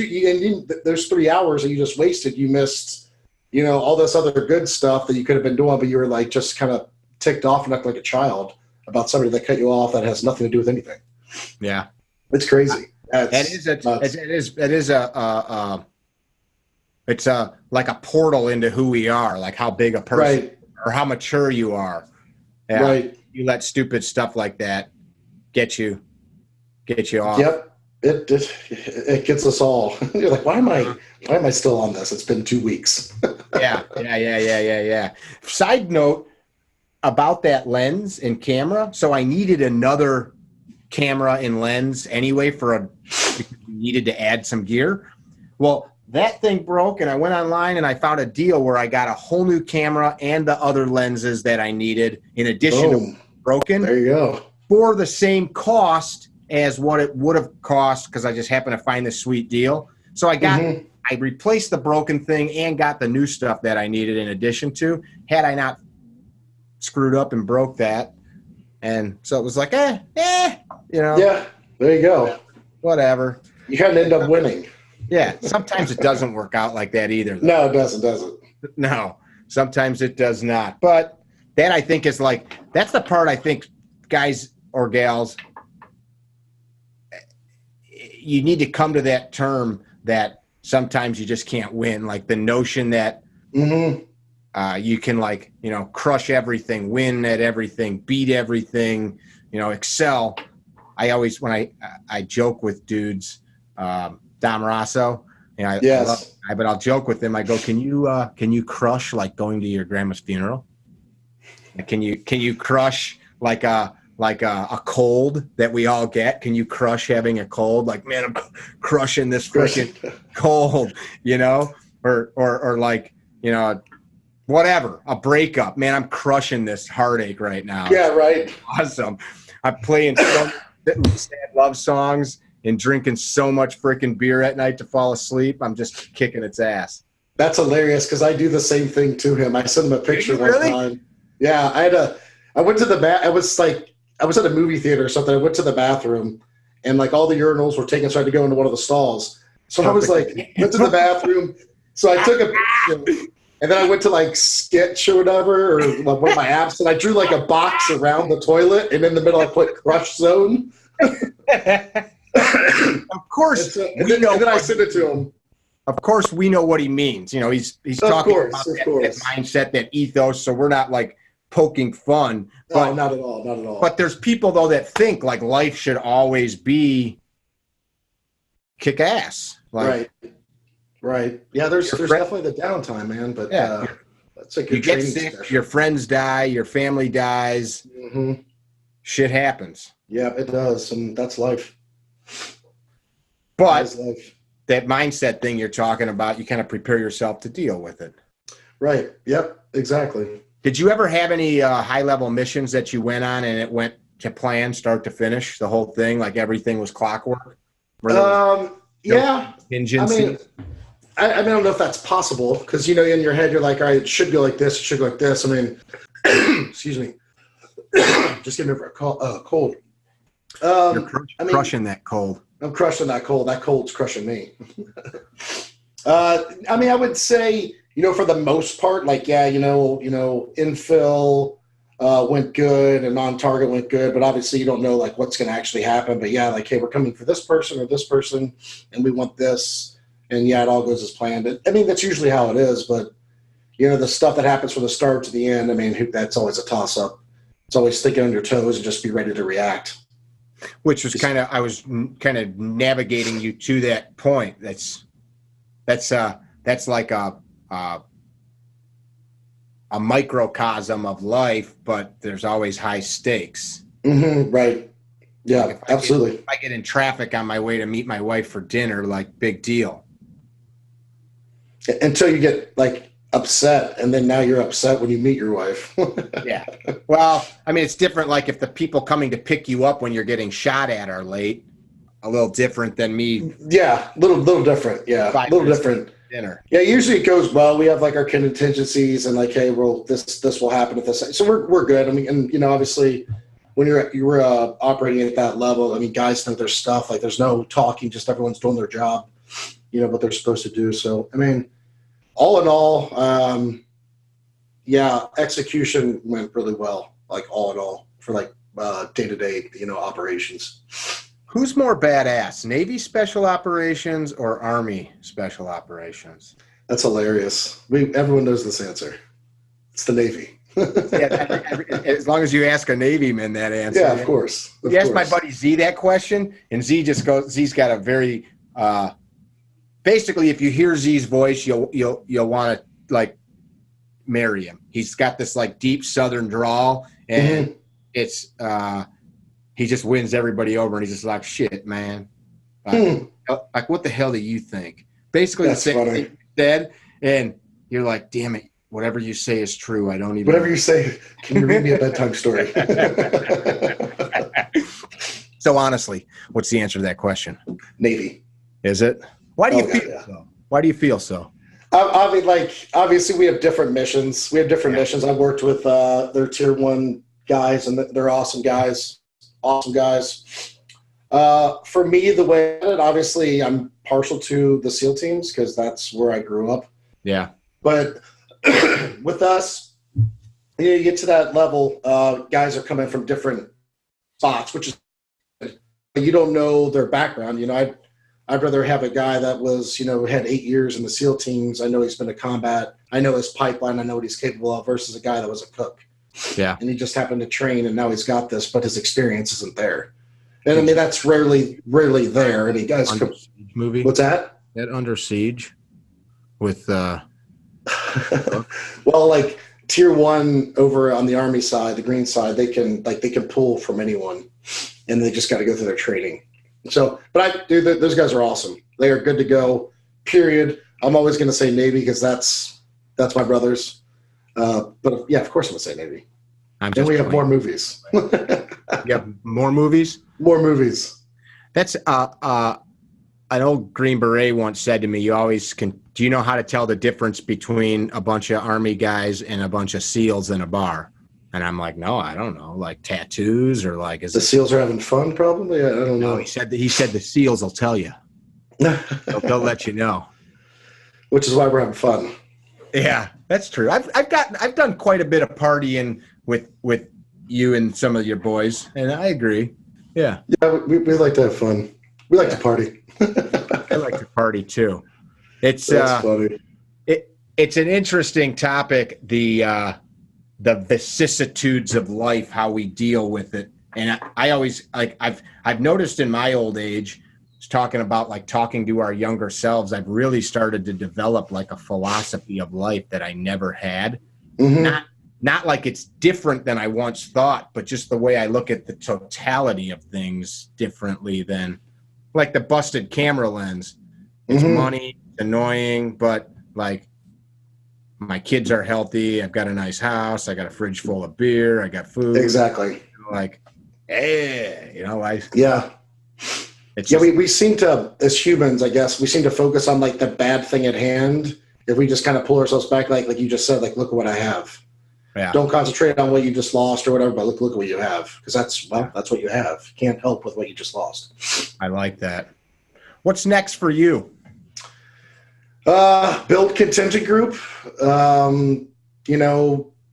Speaker 2: there's 3 hours that you just wasted. You missed, all this other good stuff that you could have been doing, but you were like just kind of ticked off and acting like a child about somebody that cut you off that has nothing to do with anything.
Speaker 1: Yeah.
Speaker 2: It's crazy.
Speaker 1: It's like a portal into who we are, like how big a person or how mature you are. Yeah.
Speaker 2: Right.
Speaker 1: You let stupid stuff like that get you off.
Speaker 2: Yep. It gets us all. You're like, why am I still on this? It's been 2 weeks.
Speaker 1: Yeah. Side note about that lens and camera. So I needed another camera and lens anyway because we needed to add some gear. Well, that thing broke, and I went online and I found a deal where I got a whole new camera and the other lenses that I needed in addition to broken.
Speaker 2: There you go.
Speaker 1: For the same cost as what it would have cost, because I just happened to find this sweet deal. So I replaced the broken thing and got the new stuff that I needed in addition to. Had I not screwed up and broke that, and so it was like,
Speaker 2: Yeah, there you go.
Speaker 1: Whatever.
Speaker 2: You kind of end up winning.
Speaker 1: Yeah, sometimes it doesn't work out like that either. Though.
Speaker 2: No, it doesn't.
Speaker 1: No, sometimes it does not. But that, I think, is like, that's the part I think guys or gals, you need to come to that term that sometimes you just can't win. Like the notion that you can, like, crush everything, win at everything, beat everything, excel. I always, when I joke with dudes, Dom Rosso, but I'll joke with them. I go, can you crush like going to your grandma's funeral? Can you crush like a cold that we all get? Can you crush having a cold? Like, man, I'm crushing this freaking cold, or like, whatever, a breakup, man, I'm crushing this heartache right now.
Speaker 2: Yeah, right.
Speaker 1: Awesome. I'm playing so sad love songs and drinking so much freaking beer at night to fall asleep. I'm just kicking its ass.
Speaker 2: That's hilarious, because I do the same thing to him. I sent him a picture one time. Yeah, I went to the I was at a movie theater or something. I went to the bathroom, and like all the urinals were taken, so I had to go into one of the stalls. So I was like, went to the bathroom. So I took a picture, And then I went to like Sketch or whatever, or like one of my apps, and I drew like a box around the toilet, and in the middle I put Crush Zone.
Speaker 1: Of course,
Speaker 2: and then I sent it to him.
Speaker 1: Of course, we know what he means. You know, he's talking about that mindset, that ethos. So we're not like poking fun.
Speaker 2: But, no, not at all. Not at all.
Speaker 1: But there's people though that think like life should always be kick ass. Like,
Speaker 2: right. Yeah, there's definitely the downtime, man. But that's like you get sick,
Speaker 1: session. Your friends die, your family dies.
Speaker 2: Mm-hmm.
Speaker 1: Shit happens.
Speaker 2: Yeah, it does, and that's life.
Speaker 1: But that mindset thing you're talking about, you kind of prepare yourself to deal with it.
Speaker 2: Right. Yep. Exactly.
Speaker 1: Did you ever have any high-level missions that you went on and it went to plan, start to finish, the whole thing, like everything was clockwork?
Speaker 2: Yeah.
Speaker 1: Contingency?
Speaker 2: I don't know if that's possible because, you know, in your head, you're like, all right, it should go like this. It should go like this. I mean, excuse me. Just getting over a cold.
Speaker 1: You're crushing that cold.
Speaker 2: I'm crushing that cold. That cold's crushing me. I mean, I would say, you know, for the most part, like, yeah, you know, infill went good and on target went good, but obviously you don't know like what's going to actually happen. But yeah, like, hey, we're coming for this person or this person, and we want this, and yeah, it all goes as planned. I mean, that's usually how it is. But you know, the stuff that happens from the start to the end, I mean, that's always a toss up. It's always thinking on your toes and just be ready to react.
Speaker 1: Which was I was kind of navigating you to that point. That's like a microcosm of life, but there's always high stakes.
Speaker 2: Mm-hmm, right. Yeah, like absolutely.
Speaker 1: If I get in traffic on my way to meet my wife for dinner, like big deal.
Speaker 2: Until you get like upset, and then now you're upset when you meet your wife.
Speaker 1: Yeah. Well, I mean, it's different. Like if the people coming to pick you up when you're getting shot at are late, a little different than me.
Speaker 2: Yeah, little different. Yeah, a little different.
Speaker 1: Dinner.
Speaker 2: Yeah, usually it goes well. We have like our contingencies and like, hey, well, this will happen at this. So we're good. I mean, and you know, obviously, when you're operating at that level, I mean, guys know their stuff. Like, there's no talking, just everyone's doing their job. You know what they're supposed to do. So, I mean, all in all, yeah, execution went really well. Like all in all, for like day-to-day, you know, operations.
Speaker 1: Who's more badass, Navy Special Operations or Army Special Operations?
Speaker 2: That's hilarious. Everyone knows this answer. It's the Navy.
Speaker 1: Yeah, as long as you ask a Navyman that answer.
Speaker 2: Yeah, of course.
Speaker 1: You ask my buddy Z that question, and Z just goes. Z's got a very basically, if you hear Z's voice, you'll want to like marry him. He's got this like deep Southern drawl, and it's he just wins everybody over, and he's just like, shit, man. Like, what the hell do you think? Basically, the same thing you said, and you're like, damn it, whatever you say is true. I don't even.
Speaker 2: Whatever you say, can you read me a bedtime story?
Speaker 1: So honestly, what's the answer to that question?
Speaker 2: Navy.
Speaker 1: Is it? Why do you feel so? Why do you feel so?
Speaker 2: I mean, like, obviously we have different missions. Missions. I've worked with their tier 1 guys, and they're awesome guys. Awesome guys. For me, the way obviously I'm partial to the SEAL teams because that's where I grew up.
Speaker 1: Yeah.
Speaker 2: But with us, you get to that level, guys are coming from different spots, which is you don't know their background. You know, I'd rather have a guy that was, you know, had 8 years in the SEAL teams. I know he's been to combat. I know his pipeline. I know what he's capable of versus a guy that was a cook.
Speaker 1: Yeah.
Speaker 2: And he just happened to train and now he's got this, but his experience isn't there. And I mean, that's rarely there. And he guys
Speaker 1: movie.
Speaker 2: What's that?
Speaker 1: That Under Siege with
Speaker 2: well, like tier 1 over on the Army side, the green side, they can pull from anyone, and they just got to go through their training. So, but those guys are awesome. They are good to go. Period. I'm always going to say Navy because that's my brothers. But yeah, of course I'm going to say Navy. Then we have more movies.
Speaker 1: You have more movies?
Speaker 2: More movies.
Speaker 1: That's an old Green Beret once said to me, you always can. Do you know how to tell the difference between a bunch of Army guys and a bunch of SEALs in a bar? And I'm like, no, I don't know. Like tattoos or like
Speaker 2: the SEALs are having fun, probably. I don't know.
Speaker 1: No, he said the SEALs will tell you. They'll let you know.
Speaker 2: Which is why we're having fun.
Speaker 1: Yeah, That's true. I've done quite a bit of partying with you and some of your boys, and I agree. Yeah.
Speaker 2: Yeah, we like to have fun. We like to party.
Speaker 1: I like to party too. It's
Speaker 2: That's funny.
Speaker 1: It's an interesting topic, the vicissitudes of life, how we deal with it. And I always like I've noticed in my old age, talking about like talking to our younger selves, I've really started to develop like a philosophy of life that I never had.
Speaker 2: Mm-hmm.
Speaker 1: Not like it's different than I once thought, but just the way I look at the totality of things differently than like the busted camera lens. It's money, it's annoying, but like my kids are healthy. I've got a nice house. I got a fridge full of beer. I got food.
Speaker 2: Exactly.
Speaker 1: Like, hey,
Speaker 2: yeah. We seem to, as humans, I guess, we seem to focus on like the bad thing at hand. If we just kind of pull ourselves back, like you just said, like, look at what I have.
Speaker 1: Yeah.
Speaker 2: Don't concentrate on what you just lost or whatever, but look at what you have. Because that's what you have. You can't help with what you just lost.
Speaker 1: I like that. What's next for you?
Speaker 2: Build Contingent Group.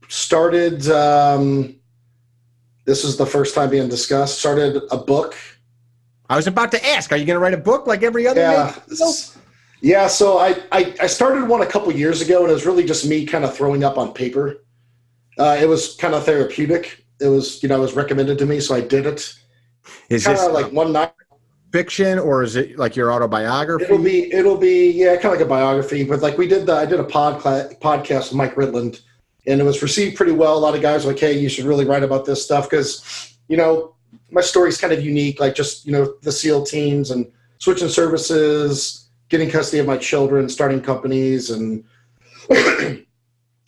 Speaker 2: Started, this is the first time being discussed, started a book.
Speaker 1: I was about to ask, are you going to write a book like every other
Speaker 2: Yeah, so I started one a couple years ago, and it was really just me kind of throwing up on paper. It was kind of therapeutic. It was, it was recommended to me, so I did it.
Speaker 1: Is
Speaker 2: kind
Speaker 1: this
Speaker 2: of like one night.
Speaker 1: Fiction, or is it like your autobiography?
Speaker 2: It'll be kind of like a biography, but like I did a podcast with Mike Ridland, and it was received pretty well. A lot of guys were like, hey, you should really write about this stuff because, my story's kind of unique, like just, the SEAL teams and switching services, getting custody of my children, starting companies, and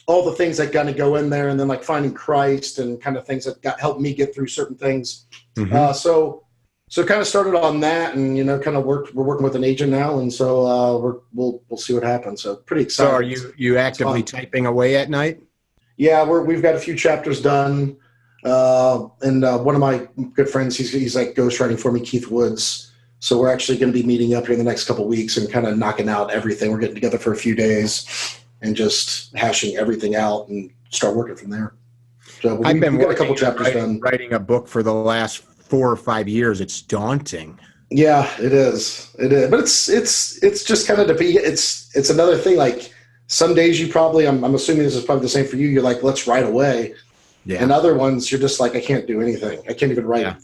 Speaker 2: all the things that got to go in there, and then like finding Christ and kind of things that helped me get through certain things.
Speaker 1: Mm-hmm.
Speaker 2: So kind of started on that, and we're working with an agent now, and so we'll see what happens. So pretty excited.
Speaker 1: So are you actively typing away at night?
Speaker 2: Yeah, we've got a few chapters done, and one of my good friends, he's like ghostwriting for me, Keith Woods. So we're actually going to be meeting up here in the next couple of weeks and kind of knocking out everything. We're getting together for a few days and just hashing everything out and start working from there. So
Speaker 1: I've been
Speaker 2: got a couple chapters done.
Speaker 1: Writing a book for the last 4 or 5 years. It's daunting.
Speaker 2: Yeah, it is. But it's just kind of it's another thing. Like some days you probably, I'm assuming this is probably the same for you. You're like, let's write away.
Speaker 1: Yeah.
Speaker 2: And other ones, you're just like, I can't do anything. I can't even write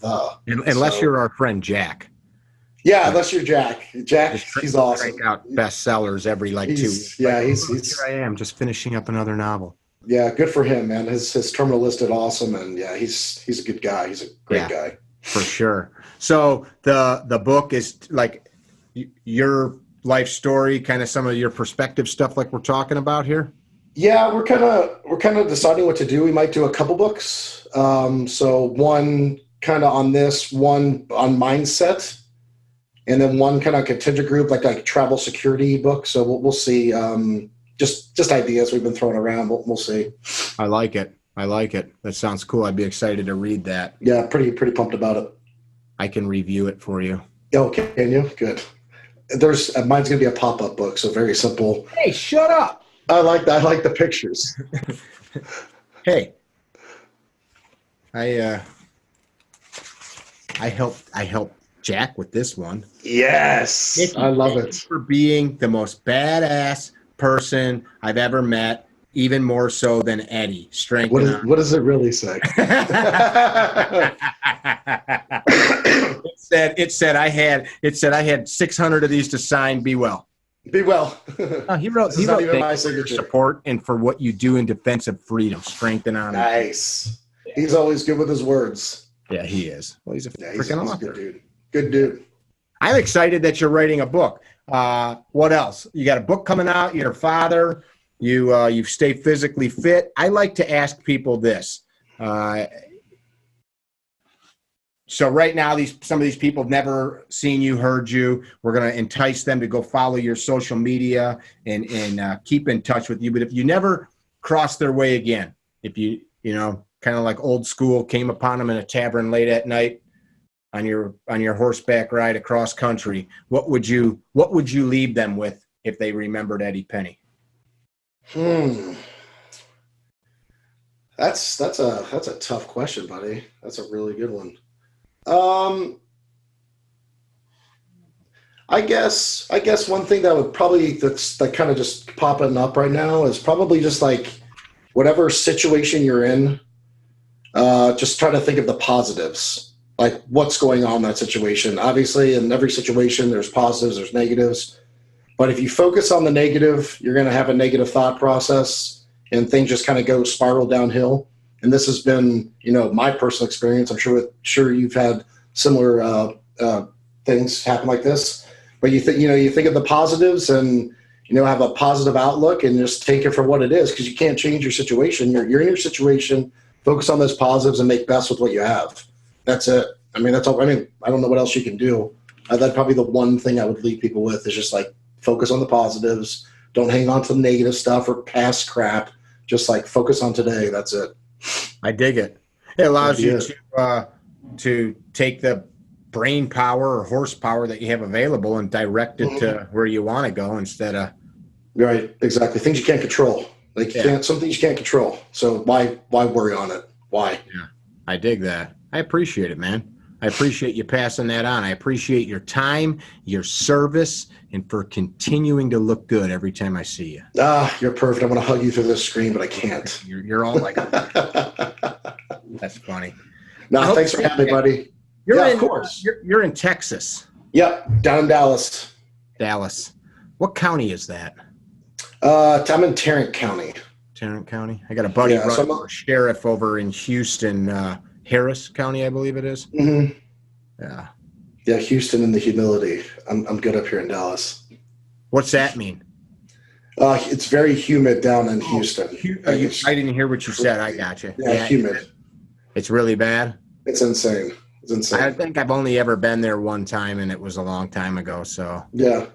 Speaker 1: unless you're our friend Jack.
Speaker 2: Yeah, unless you're Jack. Jack, he's awesome.
Speaker 1: Crank out bestsellers every 2 weeks.
Speaker 2: Yeah,
Speaker 1: here I am, just finishing up another novel.
Speaker 2: Yeah, good for him, man. His terminal list did awesome, and yeah, he's a good guy. He's a great guy.
Speaker 1: For sure. So the book is like your life story, kind of some of your perspective stuff like we're talking about here?
Speaker 2: Yeah, we're kind of deciding what to do. We might do a couple books. So one kind of on this, one on mindset, and then one kind of contingent group, like travel security book. So we'll see. Just ideas we've been throwing around. We'll see.
Speaker 1: I like it. That sounds cool. I'd be excited to read that.
Speaker 2: Yeah, pretty pumped about it.
Speaker 1: I can review it for you.
Speaker 2: Oh, can you? Good. There's mine's gonna be a pop-up book, so very simple.
Speaker 1: Hey, shut up.
Speaker 2: I like that. I like the pictures.
Speaker 1: Hey, I helped Jack with this one.
Speaker 2: Yes, I love it.
Speaker 1: For being the most badass person I've ever met, even more so than Eddie. Strength.
Speaker 2: What does it really say?
Speaker 1: It said I had 600 of these to sign. Be well.
Speaker 2: Be well.
Speaker 1: He wrote
Speaker 2: my signature.
Speaker 1: Support and for what you do in defense of freedom, strength and honor.
Speaker 2: Nice. Yeah. He's always good with his words.
Speaker 1: Yeah, he is. Well, he's a freaking author.
Speaker 2: Good dude.
Speaker 1: I'm excited that you're writing a book. What else? You got a book coming out. You're a father. You stay physically fit. I like to ask people this. So right now, some of these people have never seen you, heard you. We're going to entice them to go follow your social media and keep in touch with you. But if you never cross their way again, if you kind of like old school, came upon them in a tavern late at night on your horseback ride across country, what would you leave them with if they remembered Eddie Penney?
Speaker 2: That's a tough question, buddy. That's a really good one. Um, I guess one thing that would probably that's that kind of just popping up right now is probably just like whatever situation you're in, just try to think of the positives, like what's going on in that situation. Obviously, in every situation, there's positives, there's negatives. But if you focus on the negative, you're going to have a negative thought process, and things just kind of go spiral downhill. And this has been, my personal experience. I'm sure you've had similar things happen like this. But you think of the positives and have a positive outlook and just take it for what it is, because you can't change your situation. You're in your situation. Focus on those positives and make best with what you have. That's it. I mean, that's all. I mean, I don't know what else you can do. That's probably the one thing I would leave people with is just like focus on the positives. Don't hang on to the negative stuff or past crap. Just like focus on today. That's it.
Speaker 1: I dig it. It allows you to take the brain power or horsepower that you have available and direct it to where you want to go instead of
Speaker 2: right. Exactly. Things you can't control. Like some things you can't control. So why worry on it? Why?
Speaker 1: Yeah, I dig that. I appreciate it, man. I appreciate you passing that on. I appreciate your time, your service, and for continuing to look good every time I see you.
Speaker 2: You're perfect. I want to hug you through this screen, but I can't.
Speaker 1: You're all like, that's funny.
Speaker 2: No, thanks for having me, buddy.
Speaker 1: Of course. You're in Texas.
Speaker 2: Yep, down in Dallas.
Speaker 1: Dallas. What county is that?
Speaker 2: I'm in Tarrant County.
Speaker 1: Tarrant County. I got a buddy running for sheriff over in Houston, Harris County, I believe it is.
Speaker 2: Mm-hmm.
Speaker 1: Yeah,
Speaker 2: Houston and the humidity. I'm good up here in Dallas.
Speaker 1: What's that mean?
Speaker 2: It's very humid down in Houston.
Speaker 1: I didn't hear what you said. I got you.
Speaker 2: Yeah, humid.
Speaker 1: It's really bad.
Speaker 2: It's insane. It's insane.
Speaker 1: I think I've only ever been there one time, and it was a long time ago. So
Speaker 2: yeah,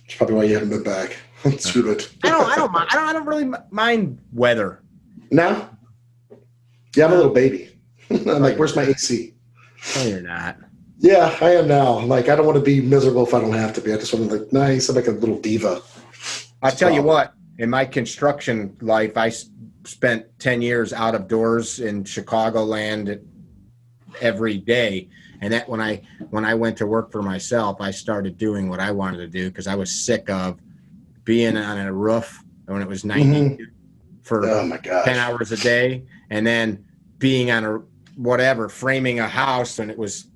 Speaker 2: it's probably why you haven't been back. It's humid.
Speaker 1: I don't really mind weather.
Speaker 2: No. Yeah, I'm a little baby. I'm like, where's my AC?
Speaker 1: No, you're not.
Speaker 2: Yeah, I am now. Like, I don't want to be miserable if I don't have to be. I just want to like nice. I'm like a little diva.
Speaker 1: I'll tell you what. In my construction life, I spent 10 years out of doors in Chicagoland every day. And that when I went to work for myself, I started doing what I wanted to do because I was sick of being on a roof when it was 90 for 10 hours a day, and then being on framing a house and it was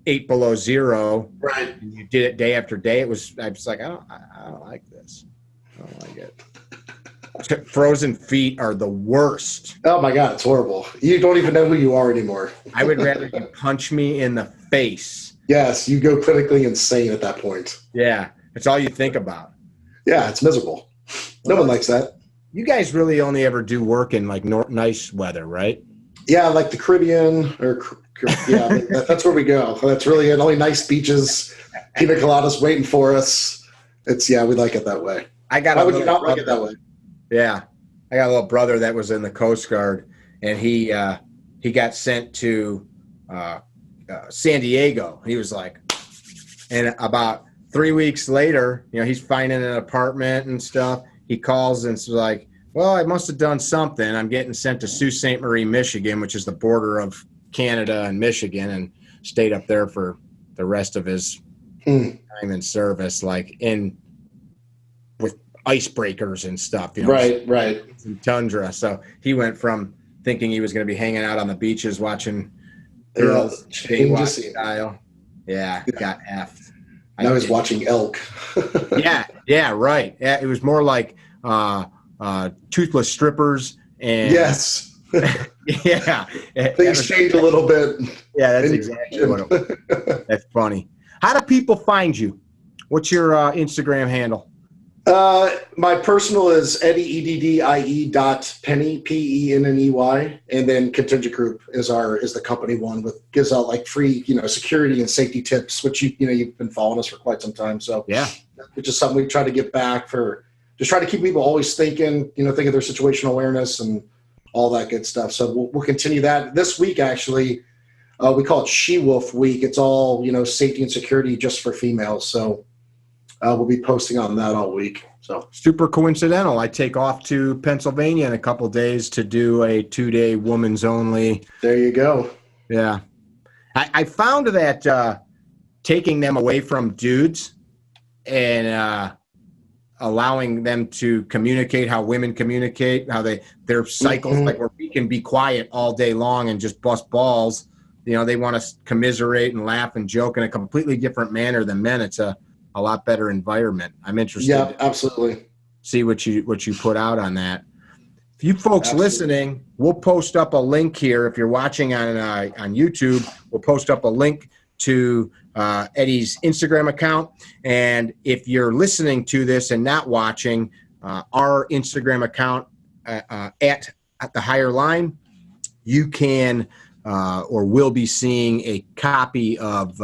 Speaker 1: 8 below zero.
Speaker 2: Right.
Speaker 1: And you did it day after day. I was like, I don't like this. I don't like it. Frozen feet are the worst.
Speaker 2: Oh my God, it's horrible. You don't even know who you are anymore.
Speaker 1: I would rather you punch me in the face.
Speaker 2: Yes, you go clinically insane at that point.
Speaker 1: Yeah, it's all you think about.
Speaker 2: Yeah, it's miserable. No one likes that.
Speaker 1: You guys really only ever do work in like nice weather, right?
Speaker 2: Yeah, like the Caribbean, that's where we go. That's really it. Only nice beaches, pina coladas waiting for us. We like it that way. Why would you not like it that way?
Speaker 1: Yeah, I got a little brother that was in the Coast Guard, and he got sent to San Diego. He was like, and about 3 weeks later, he's finding an apartment and stuff. He calls and is like, well, I must have done something. I'm getting sent to Sault Ste. Marie, Michigan, which is the border of Canada and Michigan, and stayed up there for the rest of his time in service, like with icebreakers and stuff.
Speaker 2: Right.
Speaker 1: And tundra. So he went from thinking he was going to be hanging out on the beaches watching girls style. Yeah, got effed.
Speaker 2: Now he's watching elk.
Speaker 1: yeah, right. Yeah, it was more like toothless strippers and
Speaker 2: yes.
Speaker 1: Yeah.
Speaker 2: Things change a little bit.
Speaker 1: Yeah, that's exactly what it was. That's funny. How do people find you? What's your Instagram handle?
Speaker 2: My personal is Eddie Penney, Penney, and then Contingent Group is the company one gives out like free security and safety tips, which you've been following us for quite some time. So
Speaker 1: yeah,
Speaker 2: it's just something we try to give back just try to keep people always thinking of their situational awareness and all that good stuff. So we'll continue that this week. Actually, we call it She Wolf Week. It's all safety and security just for females. So We'll be posting on that all week. So
Speaker 1: super coincidental. I take off to Pennsylvania in a couple days to do a 2-day women's only.
Speaker 2: there you go.
Speaker 1: Yeah. I found that taking them away from dudes and allowing them to communicate how women communicate, how their cycles, like where we can be quiet all day long and just bust balls. They want to commiserate and laugh and joke in a completely different manner than men. It's a lot better environment. I'm interested.
Speaker 2: Yeah, absolutely.
Speaker 1: See what you put out on that. If you folks listening, we'll post up a link here. If you're watching on YouTube, we'll post up a link to Eddie's Instagram account. And if you're listening to this and not watching, our Instagram account at the Higher Line, you can or will be seeing a copy of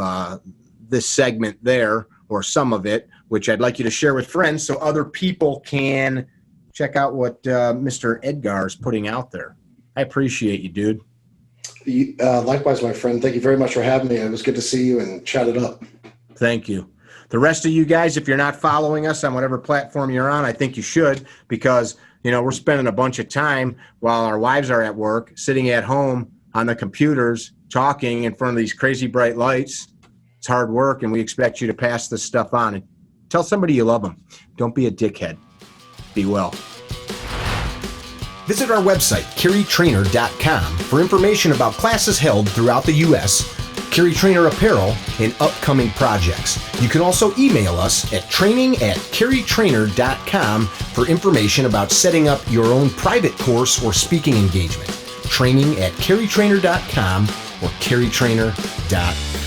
Speaker 1: this segment there, or some of it, which I'd like you to share with friends so other people can check out what Mr. Edgar is putting out there. I appreciate you, dude.
Speaker 2: Likewise, my friend. Thank you very much for having me. It was good to see you and chat it up.
Speaker 1: Thank you. The rest of you guys, if you're not following us on whatever platform you're on, I think you should, because we're spending a bunch of time while our wives are at work, sitting at home on the computers, talking in front of these crazy bright lights. It's hard work, and we expect you to pass this stuff on. And tell somebody you love them. Don't be a dickhead. Be well. Visit our website, carrytrainer.com, for information about classes held throughout the U.S., Carry Trainer apparel, and upcoming projects. You can also email us at training@carrytrainer.com for information about setting up your own private course or speaking engagement. Training@carrytrainer.com or carrytrainer.com.